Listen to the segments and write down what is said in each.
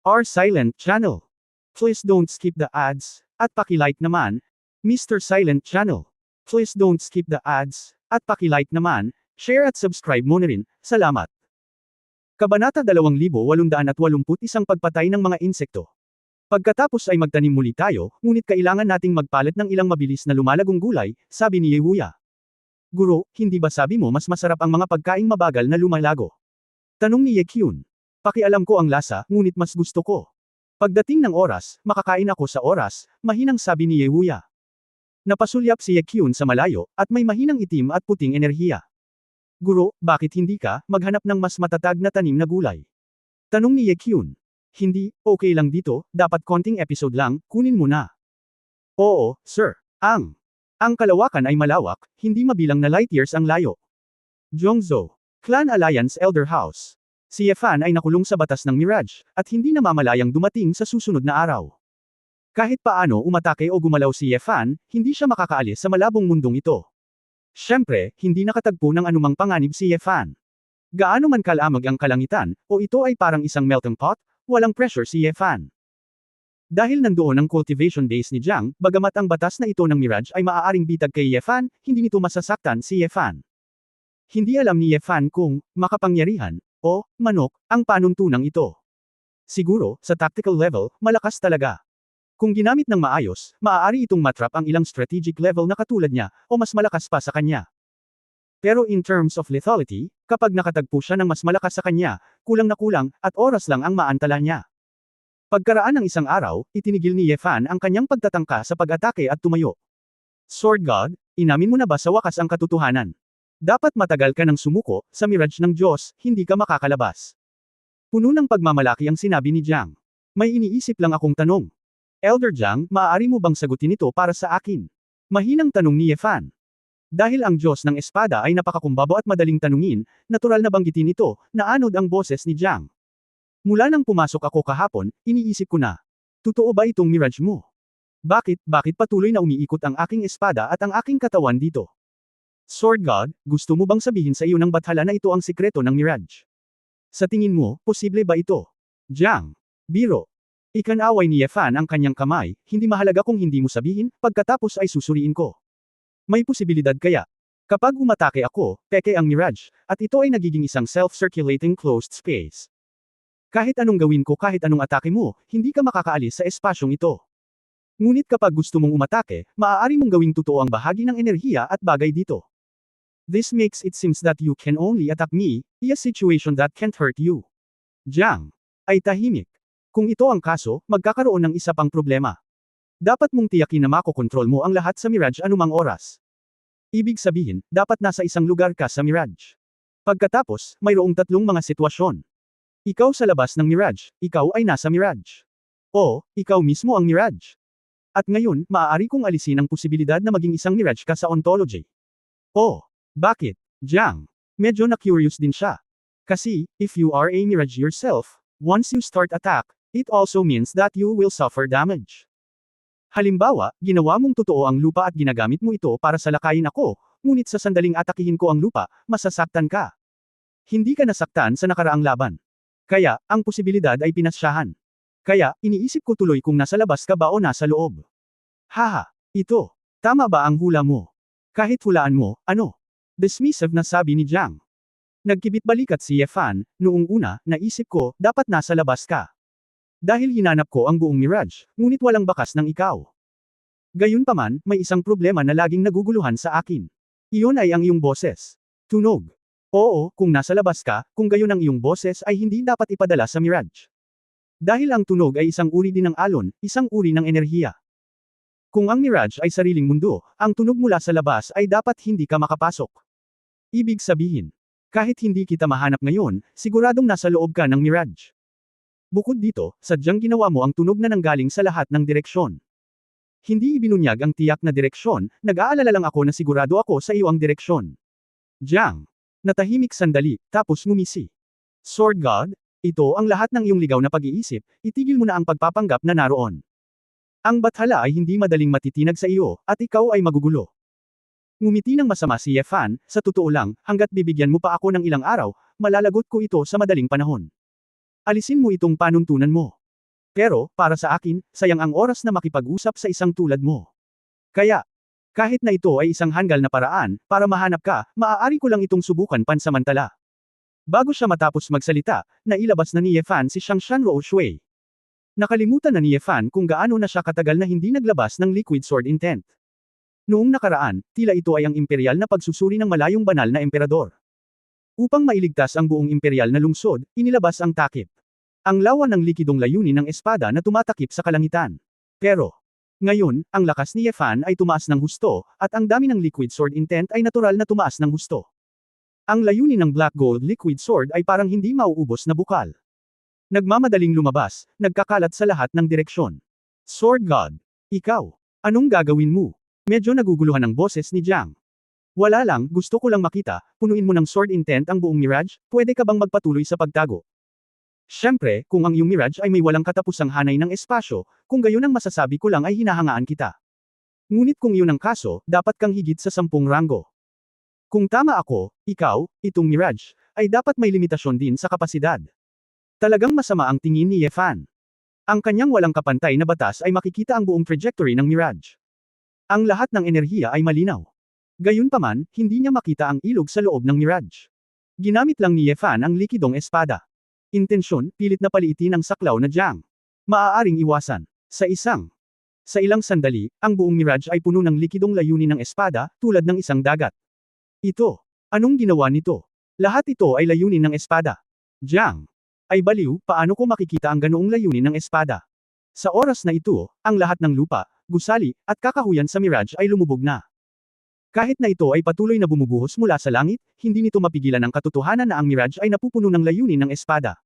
our silent channel. Please don't skip the ads, at paki-like naman, Mr. Silent Channel. Please don't skip the ads, at paki-like naman, share at subscribe mo na rin, salamat. Kabanata 2881 Pagpatay ng mga insekto. Pagkatapos ay magtanim muli tayo, ngunit kailangan nating magpalit ng ilang mabilis na lumalagong gulay, sabi ni Yehuya. Guro, hindi ba sabi mo mas masarap ang mga pagkaing mabagal na lumalago? Tanong ni Yekyun. Pakialam ko ang lasa, ngunit mas gusto ko. Pagdating ng oras, makakain ako sa oras, mahinang sabi ni Yehuya. Napasulyap si Yekyun sa malayo, at may mahinang itim at puting enerhiya. Guro, bakit hindi ka maghanap ng mas matatag na tanim na gulay? Tanong ni Yekyun. Hindi, okay lang dito, dapat konting episode lang, kunin mo na. Oo, sir. Ang kalawakan ay malawak, hindi mabilang na light years ang layo. Jongzo. Clan Alliance Elder House. Si Yefan ay nakulong sa batas ng Mirage, at hindi namamalayang dumating sa susunod na araw. Kahit paano umatake o gumalaw si Yefan, hindi siya makakaalis sa malabong mundong ito. Siyempre, hindi nakatagpo ng anumang panganib si Yefan. Gaano man kalamag ang kalangitan, o ito ay parang isang melting pot, walang pressure si Yefan. Dahil nandoon ang cultivation base ni Jiang, bagamat ang batas na ito ng Mirage ay maaaring bitag kay Yefan, hindi nito masasaktan si Yefan. Hindi alam ni Yefan kung makapangyarihan o manok ang panuntunang ito. Siguro, sa tactical level, malakas talaga. Kung ginamit ng maayos, maaari itong matrap ang ilang strategic level na katulad niya, o mas malakas pa sa kanya. Pero in terms of lethality, kapag nakatagpo siya ng mas malakas sa kanya, kulang na kulang, at oras lang ang maantala niya. Pagkaraan ng isang araw, itinigil ni Yefan ang kanyang pagtatangka sa pag-atake at tumayo. Sword God, inamin mo na ba sa wakas ang katotohanan? Dapat matagal ka nang sumuko, sa Mirage ng Diyos, hindi ka makakalabas. Puno ng pagmamalaki ang sinabi ni Jiang. May iniisip lang akong tanong. Elder Jiang, maaari mo bang sagutin ito para sa akin? Mahinang tanong ni Yefan. Dahil ang Diyos ng Espada ay napakakumbabo at madaling tanungin, natural na banggitin ito, naanod ang boses ni Jiang. Mula nang pumasok ako kahapon, iniisip ko na. Totoo ba itong Mirage mo? Bakit patuloy na umiikot ang aking espada at ang aking katawan dito? Sword God, gusto mo bang sabihin sa iyo ng bathala na ito ang sikreto ng Mirage? Sa tingin mo, posible ba ito? Jiang. Biro. Ikanaway ni Yefan ang kanyang kamay, hindi mahalaga kung hindi mo sabihin, pagkatapos ay susuriin ko. May posibilidad kaya? Kapag umatake ako, peke ang Mirage, at ito ay nagiging isang self-circulating closed space. Kahit anong gawin ko kahit anong atake mo, hindi ka makakaalis sa espasyong ito. Ngunit kapag gusto mong umatake, maaari mong gawing totoo ang bahagi ng enerhiya at bagay dito. This makes it seems that you can only attack me, in a situation that can't hurt you. Jiang. Ay tahimik. Kung ito ang kaso, magkakaroon ng isa pang problema. Dapat mong tiyakin na makokontrol mo ang lahat sa Mirage anumang oras. Ibig sabihin, dapat nasa isang lugar ka sa Mirage. Pagkatapos, mayroong tatlong mga sitwasyon. Ikaw sa labas ng Mirage, ikaw ay nasa Mirage. O, ikaw mismo ang Mirage. At ngayon, maaari kong alisin ang posibilidad na maging isang Mirage ka sa ontology. O, bakit, Jiang? Medyo na-curious din siya. Kasi, if you are a Mirage yourself, once you start attack, it also means that you will suffer damage. Halimbawa, ginawa mong totoo ang lupa at ginagamit mo ito para salakayin ako, ngunit sa sandaling atakihin ko ang lupa, masasaktan ka. Hindi ka nasaktan sa nakaraang laban. Kaya, ang posibilidad ay pinasyahan. Kaya, iniisip ko tuloy kung nasa labas ka ba o nasa loob. Haha, ito. Tama ba ang hula mo? Kahit hulaan mo, ano? Dismissive na sabi ni Jiang. Nagkibit balikat si Yefan, noong una, naisip ko, dapat nasa labas ka. Dahil hinanap ko ang buong Mirage, ngunit walang bakas ng ikaw. Gayunpaman, may isang problema na laging naguguluhan sa akin. Iyon ay ang iyong boses. Tunog. Oo, kung nasa labas ka, kung gayon ang iyong boses ay hindi dapat ipadala sa Mirage. Dahil ang tunog ay isang uri din ng alon, isang uri ng enerhiya. Kung ang Mirage ay sariling mundo, ang tunog mula sa labas ay dapat hindi ka makapasok. Ibig sabihin, kahit hindi kita mahanap ngayon, siguradong nasa loob ka ng Mirage. Bukod dito, sadyang ginawa mo ang tunog na nanggaling sa lahat ng direksyon. Hindi ibinunyag ang tiyak na direksyon, nag-aalala lang ako na sigurado ako sa iyo ang direksyon. Jiang. Natahimik sandali, tapos ngumisi. Sword God, ito ang lahat ng iyong ligaw na pag-iisip, itigil mo na ang pagpapanggap na naroon. Ang bathala ay hindi madaling matitinag sa iyo, at ikaw ay magugulo. Ngumiti ng masama si Yefan, sa totoo lang, hanggat bibigyan mo pa ako ng ilang araw, malalagot ko ito sa madaling panahon. Alisin mo itong panuntunan mo. Pero, para sa akin, sayang ang oras na makipag-usap sa isang tulad mo. Kaya, kahit na ito ay isang hanggal na paraan, para mahanap ka, maaari ko lang itong subukan pansamantala. Bago siya matapos magsalita, nailabas na ni Ye Fan si Xiangshan Ruo Shui. Nakalimutan na ni Ye Fan kung gaano na siya katagal na hindi naglabas ng Liquid Sword Intent. Noong nakaraan, tila ito ay ang imperial na pagsusuri ng malayong banal na emperador. Upang mailigtas ang buong imperial na lungsod, inilabas ang takip. Ang lawan ng likidong layunin ng espada na tumatakip sa kalangitan. Pero, ngayon, ang lakas ni Ye Fan ay tumaas ng husto, at ang dami ng Liquid Sword Intent ay natural na tumaas ng husto. Ang layunin ng Black Gold Liquid Sword ay parang hindi mauubos na bukal. Nagmamadaling lumabas, nagkakalat sa lahat ng direksyon. Sword God. Ikaw. Anong gagawin mo? Medyo naguguluhan ang boses ni Jiang. Wala lang, gusto ko lang makita, punuin mo ng Sword Intent ang buong Mirage, pwede ka bang magpatuloy sa pagtago? Siyempre, kung ang iyong Mirage ay may walang katapusang hanay ng espasyo, kung gayon ang masasabi ko lang ay hinahangaan kita. Ngunit kung iyon ang kaso, dapat kang higit sa 10 ranggo. Kung tama ako, ikaw, itong Mirage, ay dapat may limitasyon din sa kapasidad. Talagang masama ang tingin ni Ye Fan. Ang kanyang walang kapantay na batas ay makikita ang buong trajectory ng Mirage. Ang lahat ng enerhiya ay malinaw. Gayunpaman, hindi niya makita ang ilog sa loob ng Mirage. Ginamit lang ni Ye Fan ang likidong espada. Intensyon, pilit na paliitin ang saklaw na Jiang. Maaaring iwasan. Sa ilang sandali, ang buong Mirage ay puno ng likidong layunin ng espada, tulad ng isang dagat. Ito. Anong ginawa nito? Lahat ito ay layunin ng espada. Jiang. Ay baliw, paano ko makikita ang ganoong layunin ng espada? Sa oras na ito, ang lahat ng lupa, gusali, at kakahuyan sa Mirage ay lumubog na. Kahit na ito ay patuloy na bumubuhos mula sa langit, hindi nito mapigilan ang katotohanan na ang Mirage ay napupuno ng layunin ng espada.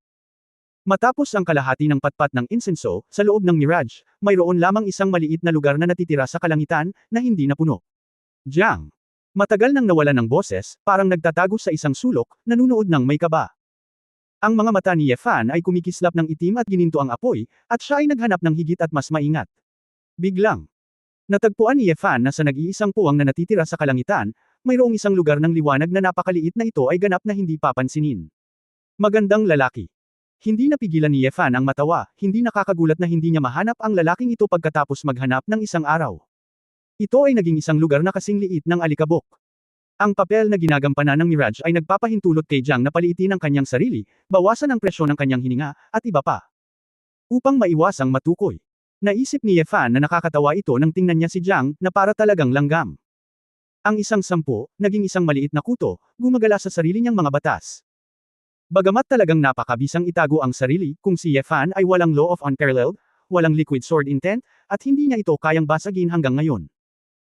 Matapos ang kalahati ng patpat ng insenso, sa loob ng Mirage, mayroon lamang isang maliit na lugar na natitira sa kalangitan, na hindi napuno. Jiang. Matagal nang nawala ng boses, parang nagtatago sa isang sulok, nanunood ng may kaba. Ang mga mata ni Ye Fan ay kumikislap ng itim at gininto ang apoy, at siya ay naghanap ng higit at mas maingat. Biglang, natagpuan ni Ye Fan na sa nag-iisang puwang na natitira sa kalangitan, mayroong isang lugar ng liwanag na napakaliit na ito ay ganap na hindi papansinin. Magandang lalaki. Hindi napigilan ni Ye Fan ang matawa, hindi nakakagulat na hindi niya mahanap ang lalaking ito pagkatapos maghanap ng isang araw. Ito ay naging isang lugar na kasing liit ng alikabok. Ang papel na ginagampanan ng Mirage ay nagpapahintulot kay Jiang na paliitin ang kanyang sarili, bawasan ang presyon ng kanyang hininga, at iba pa. Upang maiwasang matukoy. Naisip ni Ye Fan na nakakatawa ito nang tingnan niya si Jiang, na para talagang langgam. Ang isang sampo, naging isang maliit na kuto, gumagala sa sarili niyang mga batas. Bagamat talagang napakabisang itago ang sarili, kung si Ye Fan ay walang law of unparalleled, walang liquid sword intent, at hindi niya ito kayang basagin hanggang ngayon.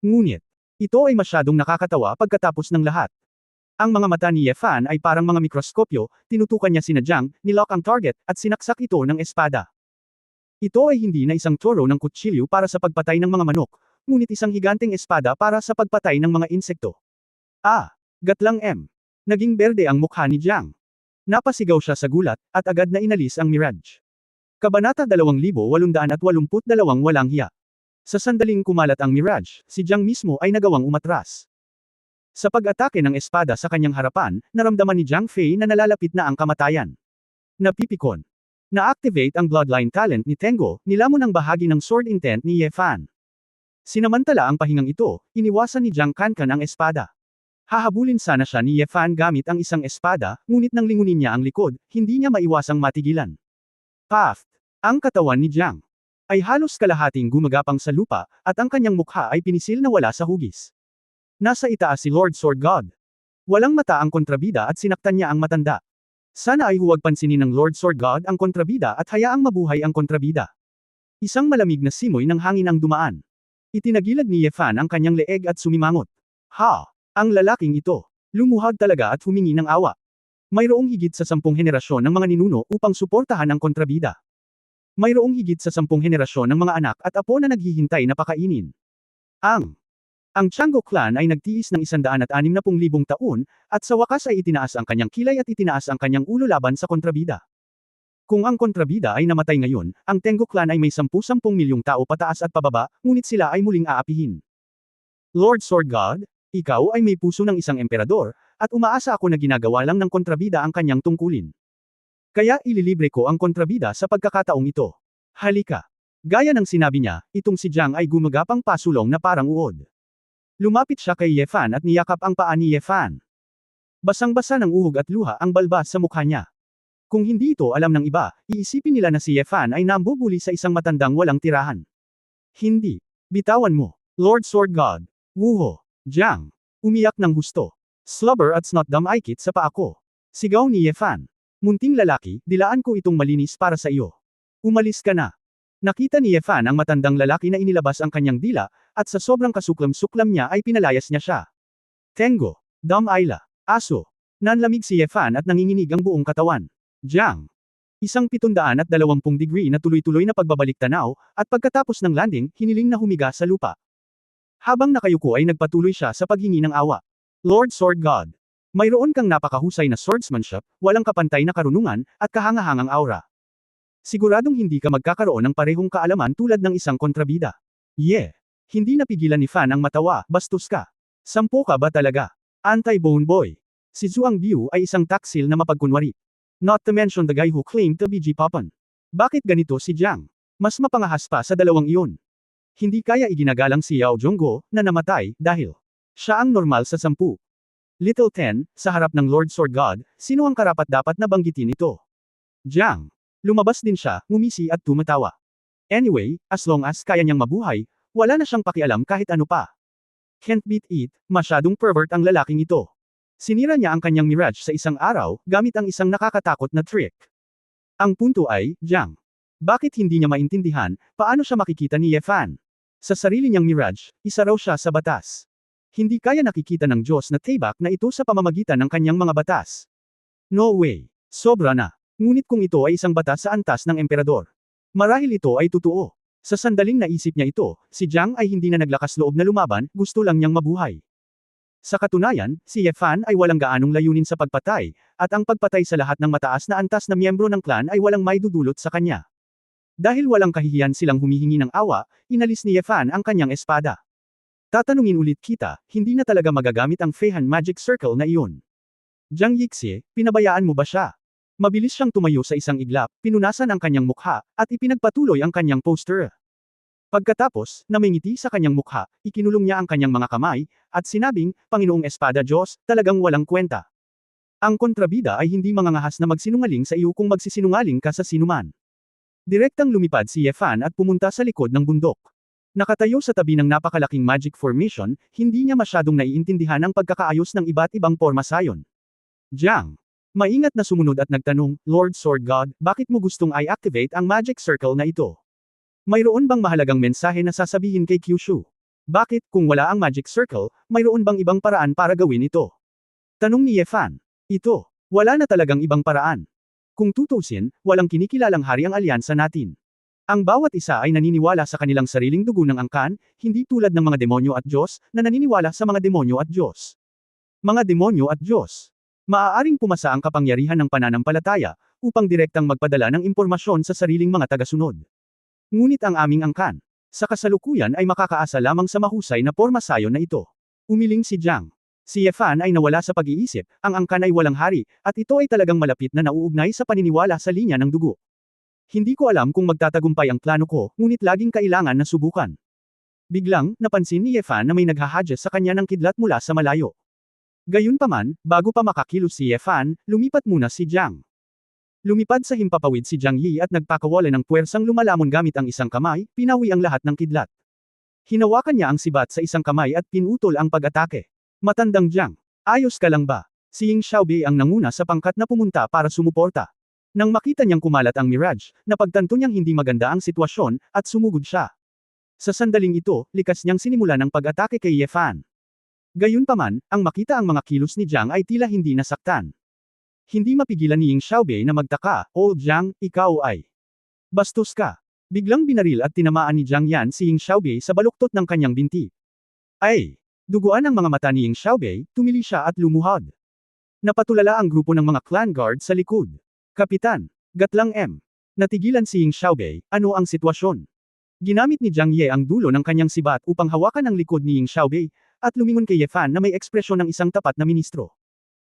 Ngunit, ito ay masyadong nakakatawa pagkatapos ng lahat. Ang mga mata ni Ye Fan ay parang mga mikroskopyo, tinutukan niya sina Jiang, nilock ang target, at sinaksak ito ng espada. Ito ay hindi na isang toro ng kutsilyo para sa pagpatay ng mga manok, ngunit isang higanteng espada para sa pagpatay ng mga insekto. Gatlang M. Naging berde ang mukha ni Jiang. Napasigaw siya sa gulat, at agad na inalis ang Mirage. Kabanata 2882 Walang hiya. Sa sandaling kumalat ang Mirage, si Jiang mismo ay nagawang umatras. Sa pag-atake ng espada sa kanyang harapan, naramdaman ni Jiang Fei na nalalapit na ang kamatayan. Napipikon. Na-activate ang bloodline talent ni Tengo, nilamon ang bahagi ng sword intent ni Ye Fan. Sinamantala ang pahingang ito, iniwasan ni Jiang Kankan ang espada. Hahabulin sana siya ni Ye Fan gamit ang isang espada, ngunit nang lingunin niya ang likod, hindi niya maiwasang matigilan. Paft! Ang katawan ni Jiang ay halos kalahating gumagapang sa lupa, at ang kanyang mukha ay pinisil na wala sa hugis. Nasa itaas si Lord Sword God. Walang mata ang kontrabida at sinaktan niya ang matanda. Sana ay huwag pansinin ng Lord Sword God ang kontrabida at hayaang mabuhay ang kontrabida. Isang malamig na simoy ng hangin ang dumaan. Itinagilad ni Ye Fan ang kanyang leeg at sumimangot. Ang lalaking ito. Lumuhad talaga at humingi ng awa. Mayroong higit sa 10 henerasyon ng mga ninuno upang suportahan ang kontrabida. Mayroong higit sa 10 henerasyon ng mga anak at apo na naghihintay na pakainin. Ang Tianggo clan ay nagtiis ng 160,000 taon, at sa wakas ay itinaas ang kanyang kilay at itinaas ang kanyang ulo laban sa kontrabida. Kung ang kontrabida ay namatay ngayon, ang Tengo clan ay may 10 milyong tao pataas at pababa, ngunit sila ay muling aapihin. Lord Sword God, ikaw ay may puso ng isang emperador, at umaasa ako na ginagawa lang ng kontrabida ang kanyang tungkulin. Kaya ililibre ko ang kontrabida sa pagkakataong ito. Halika. Gaya ng sinabi niya, itong si Jiang ay gumagapang pasulong na parang uod. Lumapit siya kay Ye Fan at niyakap ang paa ni Ye Fan. Basang-basa ng uhog at luha ang balbas sa mukha niya. Kung hindi ito alam ng iba, iisipin nila na si Ye Fan ay nambubuli sa isang matandang walang tirahan. Hindi. Bitawan mo. Lord Sword God. Wuho. Jiang. Umiyak ng husto. Slobber at snot damikit sa paa ko. Sigaw ni Ye Fan. Munting lalaki, dilaan ko itong malinis para sa iyo. Umalis ka na. Nakita ni Ye Fan ang matandang lalaki na inilabas ang kanyang dila, at sa sobrang kasuklam-suklam niya ay pinalayas niya siya. Tengo. Dam-Ayla. Aso. Nanlamig si Ye Fan at nanginginig ang buong katawan. Jiang. Isang 720 degree na tuloy-tuloy na pagbabalik tanaw, at pagkatapos ng landing, hiniling na humiga sa lupa. Habang nakayuko ay nagpatuloy siya sa paghingi ng awa. Lord Sword God. Mayroon kang napakahusay na swordsmanship, walang kapantay na karunungan, at kahangahangang aura. Siguradong hindi ka magkakaroon ng parehong kaalaman tulad ng isang kontrabida. Hindi napigilan ni Fan ang matawa, bastos ka. Sampo ka ba talaga? Anti-bone boy. Si Zhuang Biu ay isang taksil na mapagkunwari. Not to mention the guy who claimed to be G Papan. Bakit ganito si Jiang? Mas mapangahas pa sa dalawang iyon. Hindi kaya iginagalang si Yao Zhongguo, na namatay, dahil siya ang normal sa 10. Little Ten, sa harap ng Lord Sword God, sino ang karapat-dapat na banggitin ito? Jiang. Lumabas din siya, ngumisi at tumatawa. Anyway, as long as kaya niyang mabuhay, wala na siyang pakialam kahit ano pa. Can't beat it, masyadong pervert ang lalaking ito. Sinira niya ang kanyang mirage sa isang araw, gamit ang isang nakakatakot na trick. Ang punto ay, Jiang. Bakit hindi niya maintindihan, paano siya makikita ni Ye Fan? Sa sarili niyang mirage, isa raw siya sa batas. Hindi kaya nakikita ng Diyos na tibak na ito sa pamamagitan ng kanyang mga batas. No way. Sobra na. Ngunit kung ito ay isang batas sa antas ng emperador. Marahil ito ay totoo. Sa sandaling naisip niya ito, si Jiang ay hindi na naglakas loob na lumaban, gusto lang niyang mabuhay. Sa katunayan, si Ye Fan ay walang gaanong layunin sa pagpatay, at ang pagpatay sa lahat ng mataas na antas na miyembro ng clan ay walang maidudulot sa kanya. Dahil walang kahihiyan silang humihingi ng awa, inalis ni Ye Fan ang kanyang espada. Tatanungin ulit kita, hindi na talaga magagamit ang Feihan Magic Circle na iyon. Jiang Yixie, pinabayaan mo ba siya? Mabilis siyang tumayo sa isang iglap, pinunasan ang kanyang mukha, at ipinagpatuloy ang kanyang poster. Pagkatapos, na may ngiti sa kanyang mukha, ikinulong niya ang kanyang mga kamay, at sinabing, Panginoong Espada Diyos, talagang walang kwenta. Ang kontrabida ay hindi mangangahas na magsinungaling sa iyo kung magsisinungaling ka sa sinuman. Direktang lumipad si Ye Fan at pumunta sa likod ng bundok. Nakatayo sa tabi ng napakalaking magic formation, hindi niya masyadong naiintindihan ang pagkakaayos ng iba't ibang porma sayon. Jiang. Maingat na sumunod at nagtanong, Lord Sword God, bakit mo gustong i-activate ang magic circle na ito? Mayroon bang mahalagang mensahe na sasabihin kay Kyushu? Bakit, kung wala ang magic circle, mayroon bang ibang paraan para gawin ito? Tanong ni Ye Fan. Ito. Wala na talagang ibang paraan. Kung tutusin, walang kinikilalang hari ang alyansa natin. Ang bawat isa ay naniniwala sa kanilang sariling dugo ng angkan, hindi tulad ng mga demonyo at Diyos, na naniniwala sa mga demonyo at Diyos. Mga demonyo at Diyos. Maaaring pumasa ang kapangyarihan ng pananampalataya, upang direktang magpadala ng impormasyon sa sariling mga tagasunod. Ngunit ang aming angkan, sa kasalukuyan ay makakaasa lamang sa mahusay na porma sayon na ito. Umiling si Jiang. Si Ye Fan ay nawala sa pag-iisip, ang angkan ay walang hari, at ito ay talagang malapit na nauugnay sa paniniwala sa linya ng dugo. Hindi ko alam kung magtatagumpay ang plano ko, ngunit laging kailangan na subukan. Biglang, napansin ni Ye Fan na may naghahadya sa kanya ng kidlat mula sa malayo. Gayunpaman, bago pa makakilos si Ye Fan, lumipat muna si Jiang. Lumipad sa himpapawid si Jiang Yi at nagpakawala ng puwersang lumalamon gamit ang isang kamay, pinawi ang lahat ng kidlat. Hinawakan niya ang sibat sa isang kamay at pinutol ang pag-atake. Matandang Jiang, ayos ka lang ba? Si Ying Xiaobei ang nanguna sa pangkat na pumunta para sumuporta. Nang makita niyang kumalat ang mirage, napagtanto niyang hindi maganda ang sitwasyon, at sumugod siya. Sa sandaling ito, likas niyang sinimulan ang pag-atake kay Ye Fan. Gayunpaman, ang makita ang mga kilos ni Jiang ay tila hindi nasaktan. Hindi mapigilan ni Ying Xiaobei na magtaka, "Oh Jiang, ikaw ay bastos ka." Biglang binaril at tinamaan ni Jiang Yan si Ying Xiaobei sa baluktot ng kanyang binti. Ay! Duguan ang mga mata ni Ying Xiaobei, tumili siya at lumuhod. Napatulala ang grupo ng mga clan guard sa likod. Kapitan, Gatlang M. Natigilan si Ying Xiaobei, ano ang sitwasyon? Ginamit ni Jiang Ye ang dulo ng kanyang sibat upang hawakan ang likod ni Ying Xiaobei, at lumingon kay Ye Fan na may ekspresyon ng isang tapat na ministro.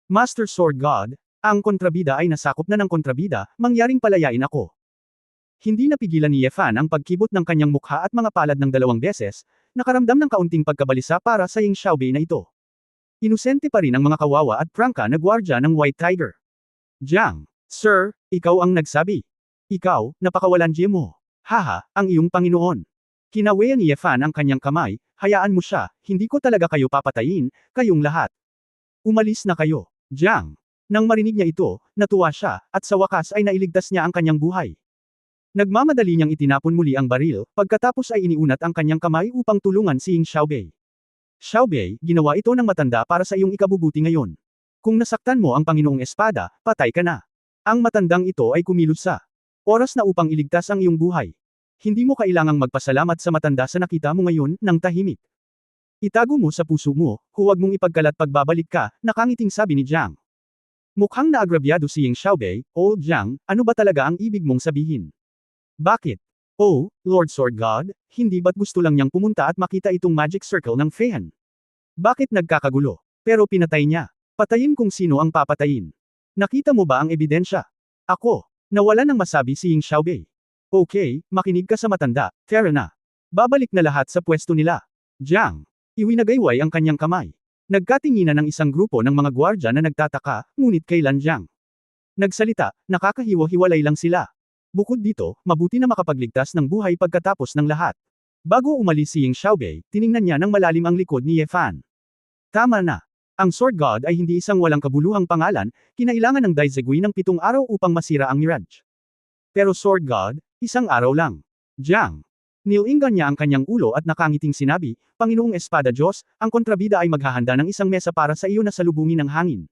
Master Sword God, ang kontrabida ay nasakop na ng kontrabida, mangyaring palayain ako. Hindi napigilan ni Ye Fan ang pagkibot ng kanyang mukha at mga palad ng 2 beses, nakaramdam ng kaunting pagkabalisa para sa Ying Xiaobei na ito. Inosente pa rin ang mga kawawa at prangka na gwardya ng White Tiger. Jiang, Sir, ikaw ang nagsabi. Ikaw, napakawalanji mo. Haha, ang iyong Panginoon. Kinawayan ni Ye Fan ang kanyang kamay, hayaan mo siya, hindi ko talaga kayo papatayin, kayong lahat. Umalis na kayo. Jiang. Nang marinig niya ito, natuwa siya, at sa wakas ay nailigtas niya ang kanyang buhay. Nagmamadali niyang itinapon muli ang baril, pagkatapos ay iniunat ang kanyang kamay upang tulungan si Ying Xiaobei. Xiaobei, ginawa ito ng matanda para sa iyong ikabubuti ngayon. Kung nasaktan mo ang Panginoong Espada, patay ka na. Ang matandang ito ay kumilos sa oras na upang iligtas ang iyong buhay. Hindi mo kailangang magpasalamat sa matanda sa nakita mo ngayon, ng tahimik. Itago mo sa puso mo, huwag mong ipagkalat pagbabalik ka, nakangiting sabi ni Jiang. Mukhang naagrabyado si Ying Xiaobei, "Oh, Jiang, ano ba talaga ang ibig mong sabihin? Bakit? Oh, Lord Sword God, hindi ba't gusto lang niyang pumunta at makita itong magic circle ng Feihan? Bakit nagkakagulo? Pero pinatay niya. Patayin kung sino ang papatayin. Nakita mo ba ang ebidensya? Ako. Nawala nang masabi si Ying Xiaobei. Okay, makinig ka sa matanda, tara na. Babalik na lahat sa pwesto nila. Jiang. Iwinagayway ang kanyang kamay. Nagkatinginan ng isang grupo ng mga gwardya na nagtataka, ngunit kailan Jiang nagsalita, nakakahiwa-hiwalay lang sila. Bukod dito, mabuti na makapagligtas ng buhay pagkatapos ng lahat. Bago umalis si Ying Xiaobei, tiningnan niya ng malalim ang likod ni Ye Fan. Tama na. Ang Sword God ay hindi isang walang kabuluhang pangalan, kinailangan ng Daizegui ng 7 araw upang masira ang Mirage. Pero Sword God, isang araw lang. Jiang. Nilingan niya ang kanyang ulo at nakangiting sinabi, Panginoong Espada Diyos, ang kontrabida ay maghahanda ng isang mesa para sa iyo na salubungin ng hangin.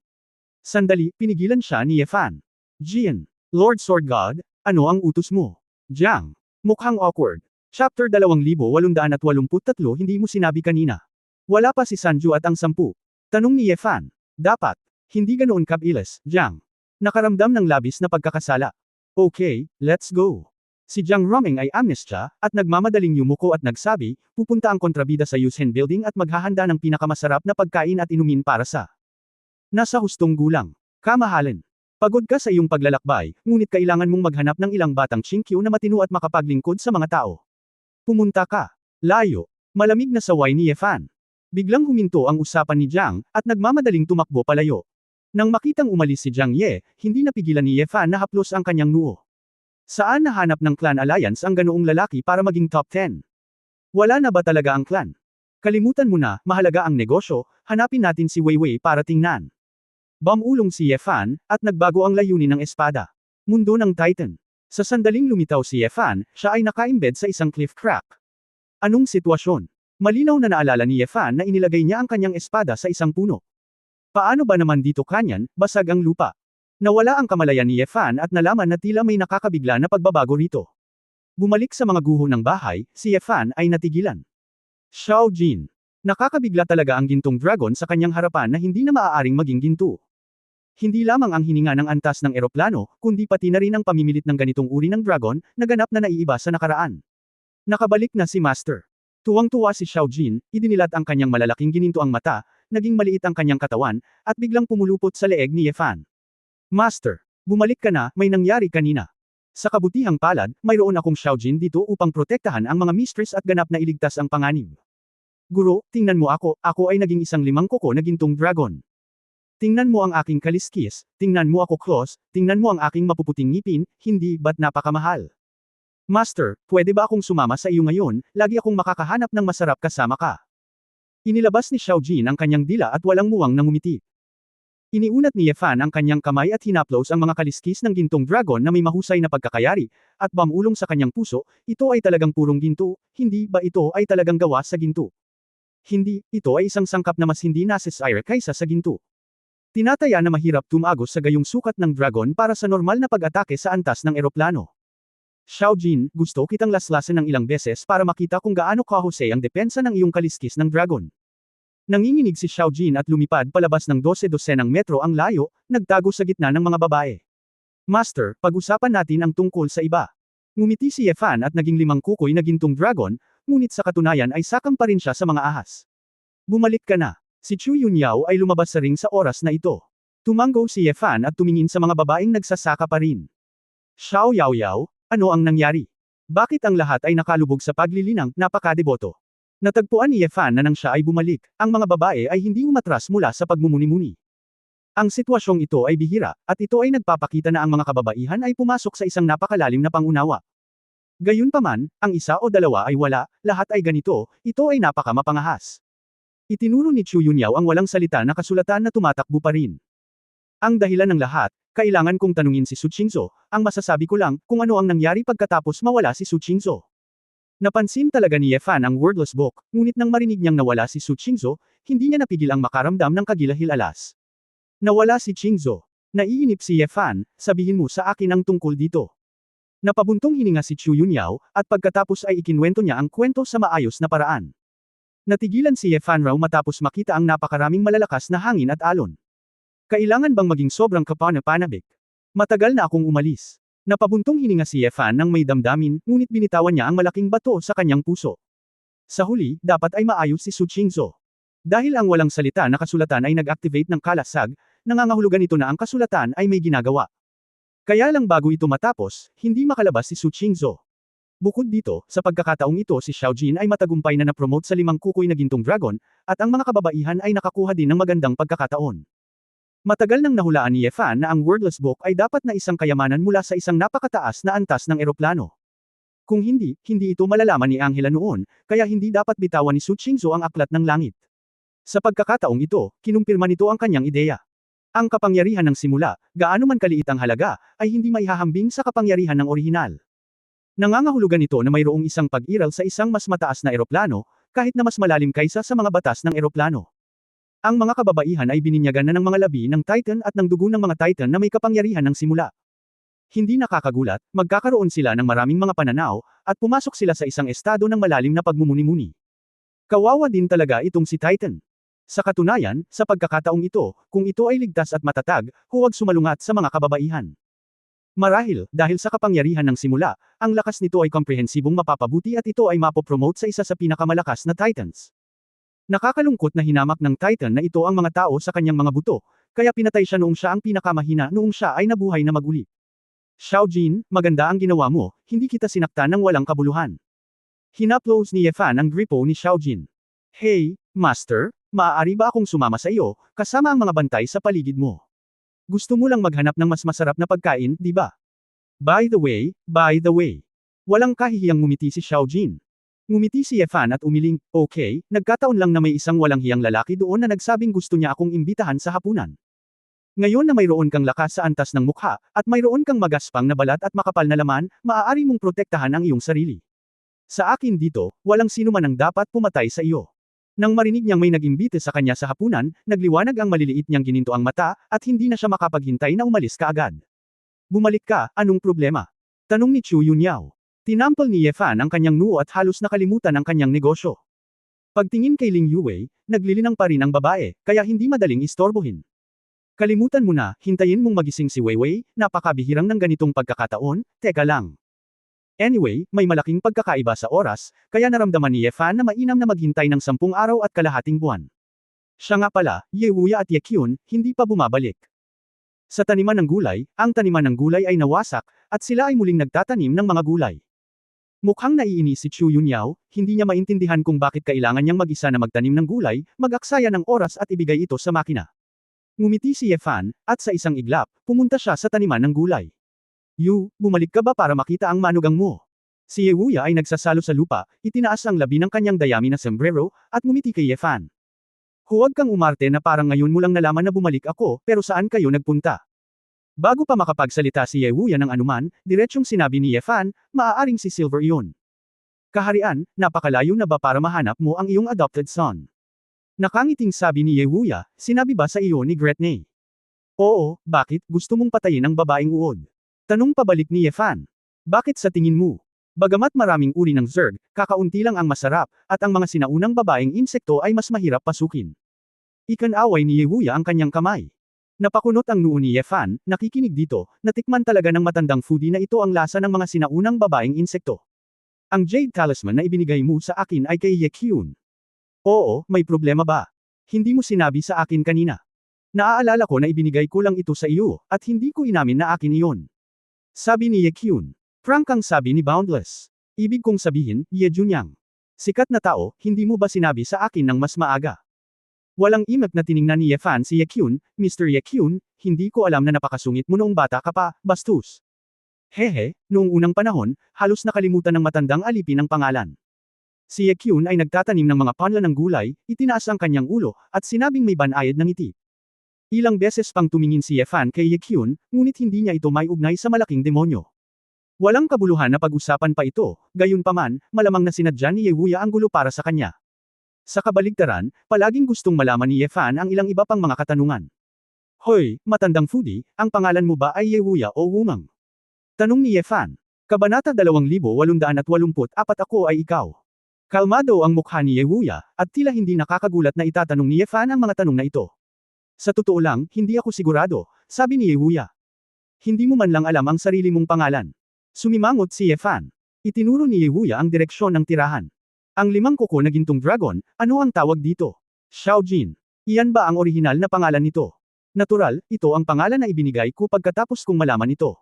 Sandali, pinigilan siya ni Ye Fan. Jian. Lord Sword God, ano ang utos mo? Jiang. Mukhang awkward. Chapter 2883 hindi mo sinabi kanina. Wala pa si Sanju at ang 10. Tanong ni Ye Fan. Dapat. Hindi ganoon kabilis, Jiang. Nakaramdam ng labis na pagkakasala. Okay, let's go. Si Jiang Roming ay amnestya, at nagmamadaling yumuko at nagsabi, pupunta ang kontrabida sa Yusen Building at maghahanda ng pinakamasarap na pagkain at inumin para sa nasa hustong gulang. Kamahalan. Pagod ka sa iyong paglalakbay, ngunit kailangan mong maghanap ng ilang batang Chinkyu na matino at makapaglingkod sa mga tao. Pumunta ka. Layo. Malamig na saway ni Ye Fan. Biglang huminto ang usapan ni Jiang, at nagmamadaling tumakbo palayo. Nang makitang umalis si Jiang Ye, hindi napigilan ni Ye Fan na haplos ang kanyang noo. Saan nahanap ng clan alliance ang ganoong lalaki para maging top 10? Wala na ba talaga ang clan? Kalimutan mo na, mahalaga ang negosyo, hanapin natin si Wei Wei para tingnan. Bumulong si Ye Fan, at nagbago ang layunin ng espada. Mundo ng Titan. Sa sandaling lumitaw si Ye Fan, siya ay nakaimbed sa isang cliff crack. Anong sitwasyon? Malinaw na naalala ni Ye Fan na inilagay niya ang kanyang espada sa isang puno. Paano ba naman dito kanyan, basag ang lupa? Nawala ang kamalayan ni Ye Fan at nalaman na tila may nakakabigla na pagbabago rito. Bumalik sa mga guho ng bahay, si Ye Fan ay natigilan. Xiao Jin. Nakakabigla talaga ang gintong dragon sa kanyang harapan na hindi na maaaring maging ginto. Hindi lamang ang hininga ng antas ng eroplano, kundi pati na rin ang pamimilit ng ganitong uri ng dragon, na ganap na naiiba sa nakaraan. Nakabalik na si Master. Tuwang-tuwa si Xiao Jin, idinilat ang kanyang malalaking gininto ang mata, naging maliit ang kanyang katawan, at biglang pumulupot sa leeg ni Ye Fan. Master, bumalik ka na, may nangyari kanina. Sa kabutihang palad, mayroon akong Xiao Jin dito upang protektahan ang mga mistress at ganap na iligtas ang panganib. Guro, tingnan mo ako ay naging isang 5 kuko na gintong dragon. Tingnan mo ang aking kaliskis, tingnan mo ako claws, tingnan mo ang aking mapuputing ngipin, hindi ba't napakamahal? Master, pwede ba akong sumama sa iyo ngayon, lagi akong makakahanap ng masarap kasama ka. Inilabas ni Xiao Jin ang kanyang dila at walang muwang nangumiti. Iniunat ni Ye Fan ang kanyang kamay at hinaplos ang mga kaliskis ng gintong dragon na may mahusay na pagkakayari, at bumulong sa kanyang puso, ito ay talagang purong ginto, hindi ba ito ay talagang gawa sa ginto? Hindi, ito ay isang sangkap na mas hindi necessary kaysa sa ginto. Tinataya na mahirap tumagos sa gayong sukat ng dragon para sa normal na pag-atake sa antas ng eroplano. Xiao Jin, gusto kitang laslasin ng ilang beses para makita kung gaano kahusay ang depensa ng iyong kaliskis ng dragon. Nanginginig si Xiao Jin at lumipad palabas ng 12-dosenang metro ang layo, nagtago sa gitna ng mga babae. Master, pag-usapan natin ang tungkol sa iba. Ngumiti si Ye Fan at naging 5 kukoy na gintong dragon, ngunit sa katunayan ay sakang pa rin siya sa mga ahas. Bumalik ka na. Si Chu Yunyao ay lumabas sa ring sa oras na ito. Tumanggo si Ye Fan at tumingin sa mga babaeng nagsasaka pa rin. Xiao Yaoyao, Ano ang nangyari? Bakit ang lahat ay nakalubog sa paglilinang, napakadeboto? Natagpuan ni Yefan na nang siya ay bumalik, ang mga babae ay hindi umatras mula sa pagmumuni-muni. Ang sitwasyong ito ay bihira, at ito ay nagpapakita na ang mga kababaihan ay pumasok sa isang napakalalim na pangunawa. Gayunpaman, ang isa o dalawa ay wala, lahat ay ganito, ito ay napakamapangahas. Itinuro ni Chu Yunyao ang walang salita na kasulatan na tumatakbo pa rin. Ang dahilan ng lahat, kailangan kong tanungin si Su Qingzhou, ang masasabi ko lang, kung ano ang nangyari pagkatapos mawala si Su Qingzhou. Napansin talaga ni Yefan ang wordless book, ngunit nang marinig niyang nawala si Su Qingzhou, hindi niya napigil ang makaramdam ng kagilahil-alas. Nawala si Qingzhou. Naiinip si Yefan, sabihin mo sa akin ang tungkol dito. Napabuntong hininga si Chu Yunyao, at pagkatapos ay ikinwento niya ang kwento sa maayos na paraan. Natigilan si Yefan raw matapos makita ang napakaraming malalakas na hangin at alon. Kailangan bang maging sobrang kapana-panabik? Matagal na akong umalis. Napabuntong hininga si Yefan nang may damdamin, ngunit binitawan niya ang malaking bato sa kanyang puso. Sa huli, dapat ay maayos si Su Qingzhou. Dahil ang walang salita na kasulatan ay nag-activate ng kalasag, nangangahulugan ito na ang kasulatan ay may ginagawa. Kaya lang bago ito matapos, hindi makalabas si Su Qingzhou. Bukod dito, sa pagkakataong ito si Xiao Jin ay matagumpay na na-promote sa 5 kukoy na gintong dragon, at ang mga kababaihan ay nakakuha din ng magandang pagkakataon. Matagal nang nahulaan ni Yefan na ang wordless book ay dapat na isang kayamanan mula sa isang napakataas na antas ng eroplano. Kung hindi ito malalaman ni Angela noon, kaya hindi dapat bitawan ni Su Qingzhou ang aklat ng langit. Sa pagkakataong ito, kinumpirma nito ang kanyang ideya. Ang kapangyarihan ng simula, gaano man kaliit ang halaga, ay hindi maihahambing sa kapangyarihan ng orihinal. Nangangahulugan ito na mayroong isang pag-iral sa isang mas mataas na eroplano, kahit na mas malalim kaysa sa mga batas ng eroplano. Ang mga kababaihan ay bininyagan na ng mga labi ng Titan at ng dugo ng mga Titan na may kapangyarihan ng simula. Hindi nakakagulat, magkakaroon sila ng maraming mga pananaw, at pumasok sila sa isang estado ng malalim na pagmumuni-muni. Kawawa din talaga itong si Titan. Sa katunayan, sa pagkakataong ito, kung ito ay ligtas at matatag, huwag sumalungat sa mga kababaihan. Marahil, dahil sa kapangyarihan ng simula, ang lakas nito ay komprehensibong mapapabuti at ito ay mapopromote sa isa sa pinakamalakas na Titans. Nakakalungkot na hinamak ng Titan na ito ang mga tao sa kanyang mga buto, kaya pinatay siya noong siya ang pinakamahina noong siya ay nabuhay na maguli. Xiao Jin, maganda ang ginawa mo, hindi kita sinaktan ng walang kabuluhan. Hinaplos ni Yefan ang gripo ni Xiao Jin. Hey, Master, maaari ba akong sumama sa iyo, kasama ang mga bantay sa paligid mo? Gusto mo lang maghanap ng mas masarap na pagkain, di ba? By the way, walang kahihiyang ngumiti si Xiao Jin. Ngumiti si Yefan at umiling, okay, nagkataon lang na may isang walang hiyang lalaki doon na nagsabing gusto niya akong imbitahan sa hapunan. Ngayon na mayroon kang lakas sa antas ng mukha, at mayroon kang magaspang na balat at makapal na laman, maaari mong protektahan ang iyong sarili. Sa akin dito, walang sino man ang dapat pumatay sa iyo. Nang marinig niyang may nag-imbite sa kanya sa hapunan, nagliwanag ang maliliit niyang gininto ang mata, at hindi na siya makapaghintay na umalis kaagad. Bumalik ka, anong problema? Tanong ni Chu Yunyao. Tinampal ni Yefan ang kanyang noo at halos nakalimutan ang kanyang negosyo. Pagtingin kay Ling Yuwei, naglilinang pa rin ang babae, kaya hindi madaling istorbohin. Kalimutan mo na, hintayin mong magising si Weiwei, napakabihirang ng ganitong pagkakataon, teka lang. Anyway, may malaking pagkakaiba sa oras, kaya naramdaman ni Yefan na mainam na maghintay ng 10 araw at kalahating buwan. Siya nga pala, Yewuya at Yekyun, hindi pa bumabalik. Sa taniman ng gulay, ang taniman ng gulay ay nawasak, at sila ay muling nagtatanim ng mga gulay. Mukhang naiinis si Chu Yunyao, hindi niya maintindihan kung bakit kailangan niyang mag-isa na magtanim ng gulay, mag-aksaya ng oras at ibigay ito sa makina. Ngumiti si Yefan, at sa isang iglap, pumunta siya sa taniman ng gulay. Bumalik ka ba para makita ang manugang mo? Si Yewuya ay nagsasalo sa lupa, itinaas ang labi ng kanyang dayami na sombrero, at ngumiti kay Yefan. Huwag kang umarte na parang ngayon mo lang nalaman na bumalik ako, pero saan kayo nagpunta? Bago pa makapagsalita si Yewuya ng anuman, diretsyong sinabi ni Yefan, maaaring si Silver iyon. Kaharian, napakalayo na ba para mahanap mo ang iyong adopted son? Nakangiting sabi ni Yewuya, sinabi ba sa iyo ni Gretne? Oo, bakit, gusto mong patayin ang babaeng uod? Tanong pabalik ni Yefan. Bakit sa tingin mo? Bagamat maraming uri ng Zerg, kakaunti lang ang masarap, at ang mga sinaunang babaeng insekto ay mas mahirap pasukin. Ikan-away ni Yewuya ang kanyang kamay. Napakunot ang noo ni Yefan, nakikinig dito, natikman talaga ng matandang foodie na ito ang lasa ng mga sinaunang babaeng insekto. Ang Jade Talisman na ibinigay mo sa akin ay kay Yekyun. Oo, may problema ba? Hindi mo sinabi sa akin kanina. Naaalala ko na ibinigay ko lang ito sa iyo, at hindi ko inamin na akin iyon. Sabi ni Yekyun. Frank ang sabi ni Boundless. Ibig kong sabihin, Ye Junyang. Sikat na tao, hindi mo ba sinabi sa akin ng mas maaga? Walang imak na tiningnan ni Ye Fan si Ye Kyun, Mr. Ye Kyun, hindi ko alam na napakasungit mo noong bata ka pa, bastos. Hehe, noong unang panahon, halos nakalimutan ng matandang alipin ang pangalan. Si Ye Kyun ay nagtatanim ng mga panla ng gulay, itinaas ang kanyang ulo, at sinabing may banayad ng ngiti. Ilang beses pang tumingin si Ye Fan kay Ye Kyun, ngunit hindi niya ito may ugnay sa malaking demonyo. Walang kabuluhan na pag-usapan pa ito, gayunpaman, malamang na sinadya ni Ye Wuya ang gulo para sa kanya. Sa kabaligtaran, palaging gustong malaman ni Ye Fan ang ilang iba pang mga katanungan. Hoy, matandang foodie, ang pangalan mo ba ay Ye Wuya o Wumang? Tanong ni Ye Fan. Kabanata 2884 Ako ay ikaw. Kalmado ang mukha ni Ye Wuya, at tila hindi nakakagulat na itatanong ni Ye Fan ang mga tanong na ito. Sa totoo lang, hindi ako sigurado, sabi ni Ye Wuya. Hindi mo man lang alam ang sarili mong pangalan. Sumimangot si Ye Fan. Itinuro ni Ye Wuya ang direksyon ng tirahan. Ang 5 kuko na gintong dragon, ano ang tawag dito? Xiao Jin. Iyan ba ang orihinal na pangalan nito? Natural, ito ang pangalan na ibinigay ko pagkatapos kong malaman ito.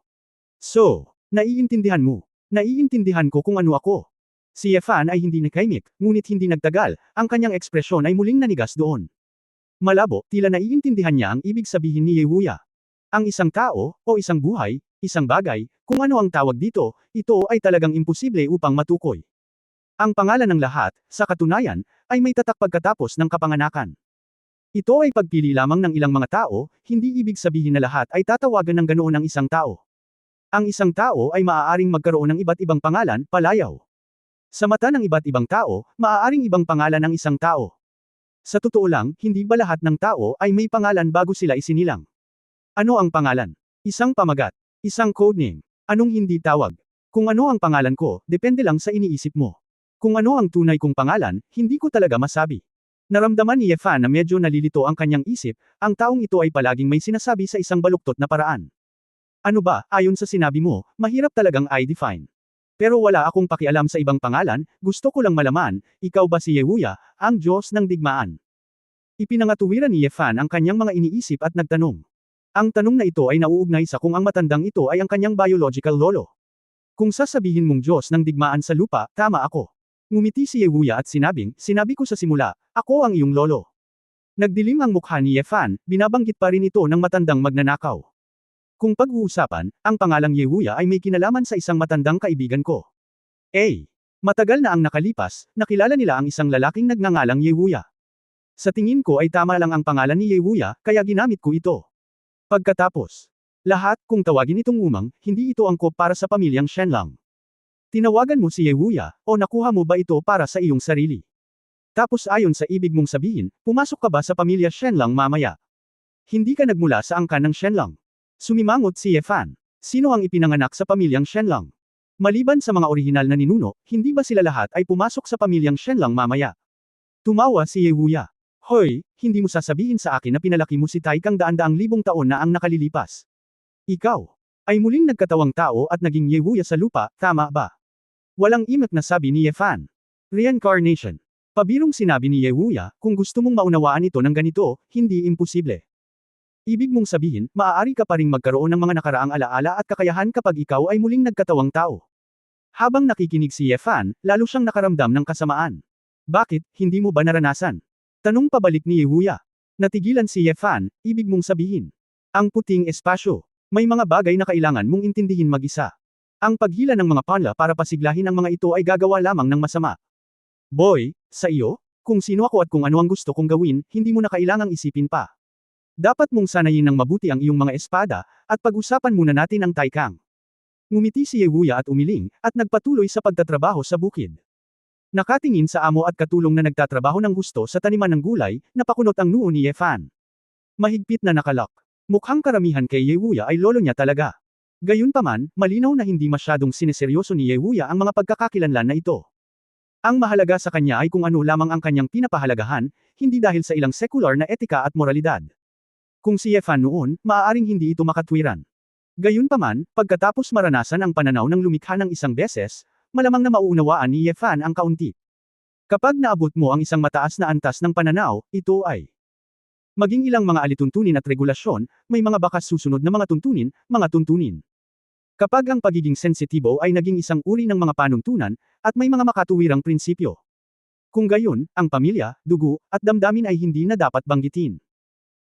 So, naiintindihan mo. Naiintindihan ko kung ano ako. Si Ye Fan ay hindi nakaimik, ngunit hindi nagtagal, ang kanyang ekspresyon ay muling nanigas doon. Malabo, tila naiintindihan niya ang ibig sabihin ni Ye Wuya. Ang isang tao, o isang buhay, isang bagay, kung ano ang tawag dito, ito ay talagang imposible upang matukoy. Ang pangalan ng lahat, sa katunayan, ay may tatak pagkatapos ng kapanganakan. Ito ay pagpili lamang ng ilang mga tao, hindi ibig sabihin na lahat ay tatawagan ng ganoon ang isang tao. Ang isang tao ay maaaring magkaroon ng iba't ibang pangalan, palayaw. Sa mata ng iba't ibang tao, maaaring ibang pangalan ang isang tao. Sa totoo lang, hindi ba lahat ng tao ay may pangalan bago sila isinilang? Ano ang pangalan? Isang pamagat. Isang codename. Anong hindi tawag? Kung ano ang pangalan ko, depende lang sa iniisip mo. Kung ano ang tunay kong pangalan, hindi ko talaga masabi. Naramdaman ni Ye Fan na medyo nalilito ang kanyang isip, ang taong ito ay palaging may sinasabi sa isang baluktot na paraan. Ano ba, ayon sa sinabi mo, mahirap talagang i-define. Pero wala akong pakialam sa ibang pangalan, gusto ko lang malaman, ikaw ba si Ye Wuya, ang Diyos ng digmaan? Ipinangatuwiran ni Ye Fan ang kanyang mga iniisip at nagtanong. Ang tanong na ito ay nauugnay sa kung ang matandang ito ay ang kanyang biological lolo. Kung sasabihin mong Diyos ng digmaan sa lupa, tama ako. Ngumiti si Ye Wuya at sinabi ko sa simula, ako ang iyong lolo. Nagdilim ang mukha ni Ye Fan, binabanggit pa rin ito ng matandang magnanakaw. Kung pag-uusapan, ang pangalang Ye Wuya ay may kinalaman sa isang matandang kaibigan ko. Matagal na ang nakalipas, nakilala nila ang isang lalaking nagngangalang Ye Wuya. Sa tingin ko ay tama lang ang pangalan ni Ye Wuya, kaya ginamit ko ito. Pagkatapos, lahat, kung tawagin itong Wumang, hindi ito angkop para sa pamilyang Shenlang. Tinawagan mo si Ye Wuya, o nakuha mo ba ito para sa iyong sarili? Tapos ayon sa ibig mong sabihin, pumasok ka ba sa pamilya Shenlang mamaya? Hindi ka nagmula sa angkan ng Shenlang. Sumimangot si Ye Fan. Sino ang ipinanganak sa pamilyang Shenlang? Maliban sa mga orihinal na ninuno, hindi ba sila lahat ay pumasok sa pamilyang Shenlang mamaya? Tumawa si Ye Wuya. Hoy, hindi mo sasabihin sa akin na pinalaki mo si Tai Kang daan-daang libong taon na ang nakalilipas. Ikaw ay muling nagkatawang tao at naging Ye Wuya sa lupa, tama ba? Walang imak na sabi ni Ye Fan. Reincarnation. Pabirong sinabi ni Ye Wuya, kung gusto mong maunawaan ito ng ganito, hindi imposible. Ibig mong sabihin, maaari ka pa ring magkaroon ng mga nakaraang alaala at kakayahan kapag ikaw ay muling nagkatawang tao. Habang nakikinig si Ye Fan, lalo siyang nakaramdam ng kasamaan. Bakit, hindi mo ba naranasan? Tanong pabalik ni Ye Wuya. Natigilan si Ye Fan, ibig mong sabihin. Ang puting espasyo. May mga bagay na kailangan mong intindihin mag-isa. Ang paghila ng mga panla para pasiglahin ang mga ito ay gagawa lamang ng masama. Boy, sa iyo? Kung sino ako at kung ano ang gusto kong gawin, hindi mo na kailangang isipin pa. Dapat mong sanayin ng mabuti ang iyong mga espada, at pag-usapan muna natin ang Tai Kang. Ngumiti si Ye Wuya at umiling, at nagpatuloy sa pagtatrabaho sa bukid. Nakatingin sa amo at katulong na nagtatrabaho ng gusto sa taniman ng gulay, napakunot ang noo ni Ye Fan. Mahigpit na nakalak. Mukhang karamihan kay Ye Wuya ay lolo niya talaga. Gayunpaman, malinaw na hindi masyadong sineseryoso ni Ye Wuya ang mga pagkakakilanlan na ito. Ang mahalaga sa kanya ay kung ano lamang ang kanyang pinapahalagahan, hindi dahil sa ilang sekular na etika at moralidad. Kung si Ye Fan noon, maaaring hindi ito makatwiran. Gayunpaman, pagkatapos maranasan ang pananaw ng lumikha ng isang beses, malamang na mauunawaan ni Ye Fan ang kaunti. Kapag naabot mo ang isang mataas na antas ng pananaw, ito ay maging ilang mga alituntunin at regulasyon, may mga bakas susunod na mga tuntunin. Kapag ang pagiging sensitibo ay naging isang uri ng mga panuntunan, at may mga makatuwirang prinsipyo. Kung gayon, ang pamilya, dugo, at damdamin ay hindi na dapat banggitin.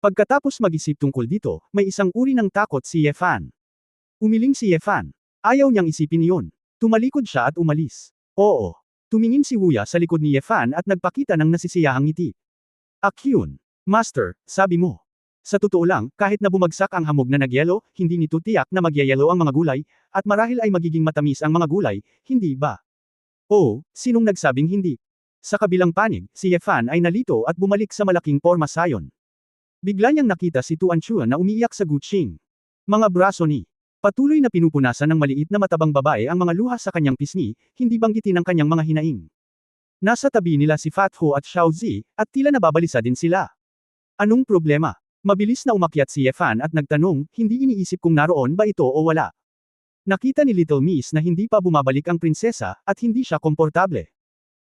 Pagkatapos mag-isip tungkol dito, may isang uri ng takot si Yefan. Umiling si Yefan. Ayaw niyang isipin iyon. Tumalikod siya at umalis. Oo. Tumingin si Wuya sa likod ni Yefan at nagpakita ng nasisiyahang ngiti. Akyun. Master, sabi mo. Sa totoo lang, kahit na bumagsak ang hamog na nagyelo, hindi nito tiyak na magyayelo ang mga gulay, at marahil ay magiging matamis ang mga gulay, hindi ba? Oh, sinong nagsabing hindi? Sa kabilang panig, si Yefan ay nalito at bumalik sa malaking porma sayon. Bigla niyang nakita si Tuan Chuan na umiiyak sa Guqing. Mga braso ni. Patuloy na pinupunasan ng maliit na matabang babae ang mga luha sa kanyang pisngi, hindi banggitin ang kanyang mga hinaing. Nasa tabi nila si Fat Ho at Xiao Zi, at tila nababalisa din sila. Anong problema? Mabilis na umakyat si Yefan at nagtanong, hindi iniisip kung naroon ba ito o wala. Nakita ni Little Miss na hindi pa bumabalik ang prinsesa, at hindi siya komportable.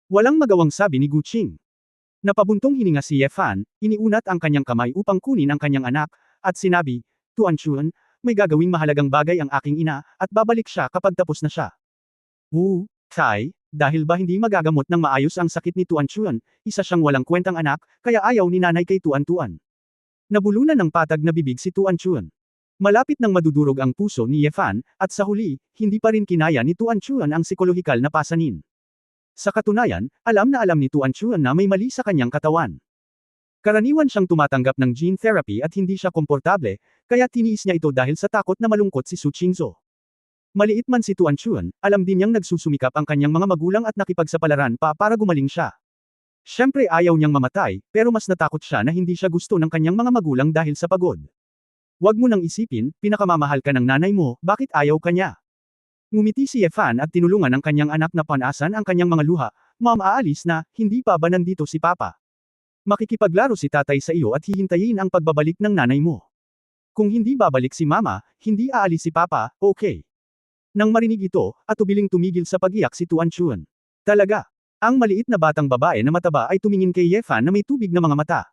Walang magawang sabi ni Guqing. Napabuntong hininga si Yefan, iniunat ang kanyang kamay upang kunin ang kanyang anak, at sinabi, Tuan Chuan, may gagawing mahalagang bagay ang aking ina, at babalik siya kapag tapos na siya. Wu, Kai, dahil ba hindi magagamot ng maayos ang sakit ni Tuan Chuan, isa siyang walang kwentang anak, kaya ayaw ni nanay kay Tuan Tuan. Nabulunan ng patag na bibig si Tuan Chuan. Malapit nang madudurog ang puso ni Yefan, at sa huli, hindi pa rin kinaya ni Tuan Chuan ang psikolohikal na pasanin. Sa katunayan, alam na alam ni Tuan Chuan na may mali sa kanyang katawan. Karaniwan siyang tumatanggap ng gene therapy at hindi siya komportable, kaya tiniis niya ito dahil sa takot na malungkot si Su Qingzhou. Maliit man si Tuan Chuan, alam din niyang nagsusumikap ang kanyang mga magulang at nakipagsapalaran pa para gumaling siya. Siyempre ayaw niyang mamatay, pero mas natakot siya na hindi siya gusto ng kanyang mga magulang dahil sa pagod. Huwag mo nang isipin, pinakamamahal ka ng nanay mo, bakit ayaw ka niya? Ngumiti si Yefan at tinulungan ang kanyang anak na panasan ang kanyang mga luha, Ma'am aalis na, hindi pa ba nandito si Papa? Makikipaglaro si tatay sa iyo at hihintayin ang pagbabalik ng nanay mo. Kung hindi babalik si Mama, hindi aalis si Papa, okay. Nang marinig ito, at ubiling tumigil sa pag-iyak si Tuan Chuan. Talaga. Ang maliit na batang babae na mataba ay tumingin kay Yefan na may tubig na mga mata.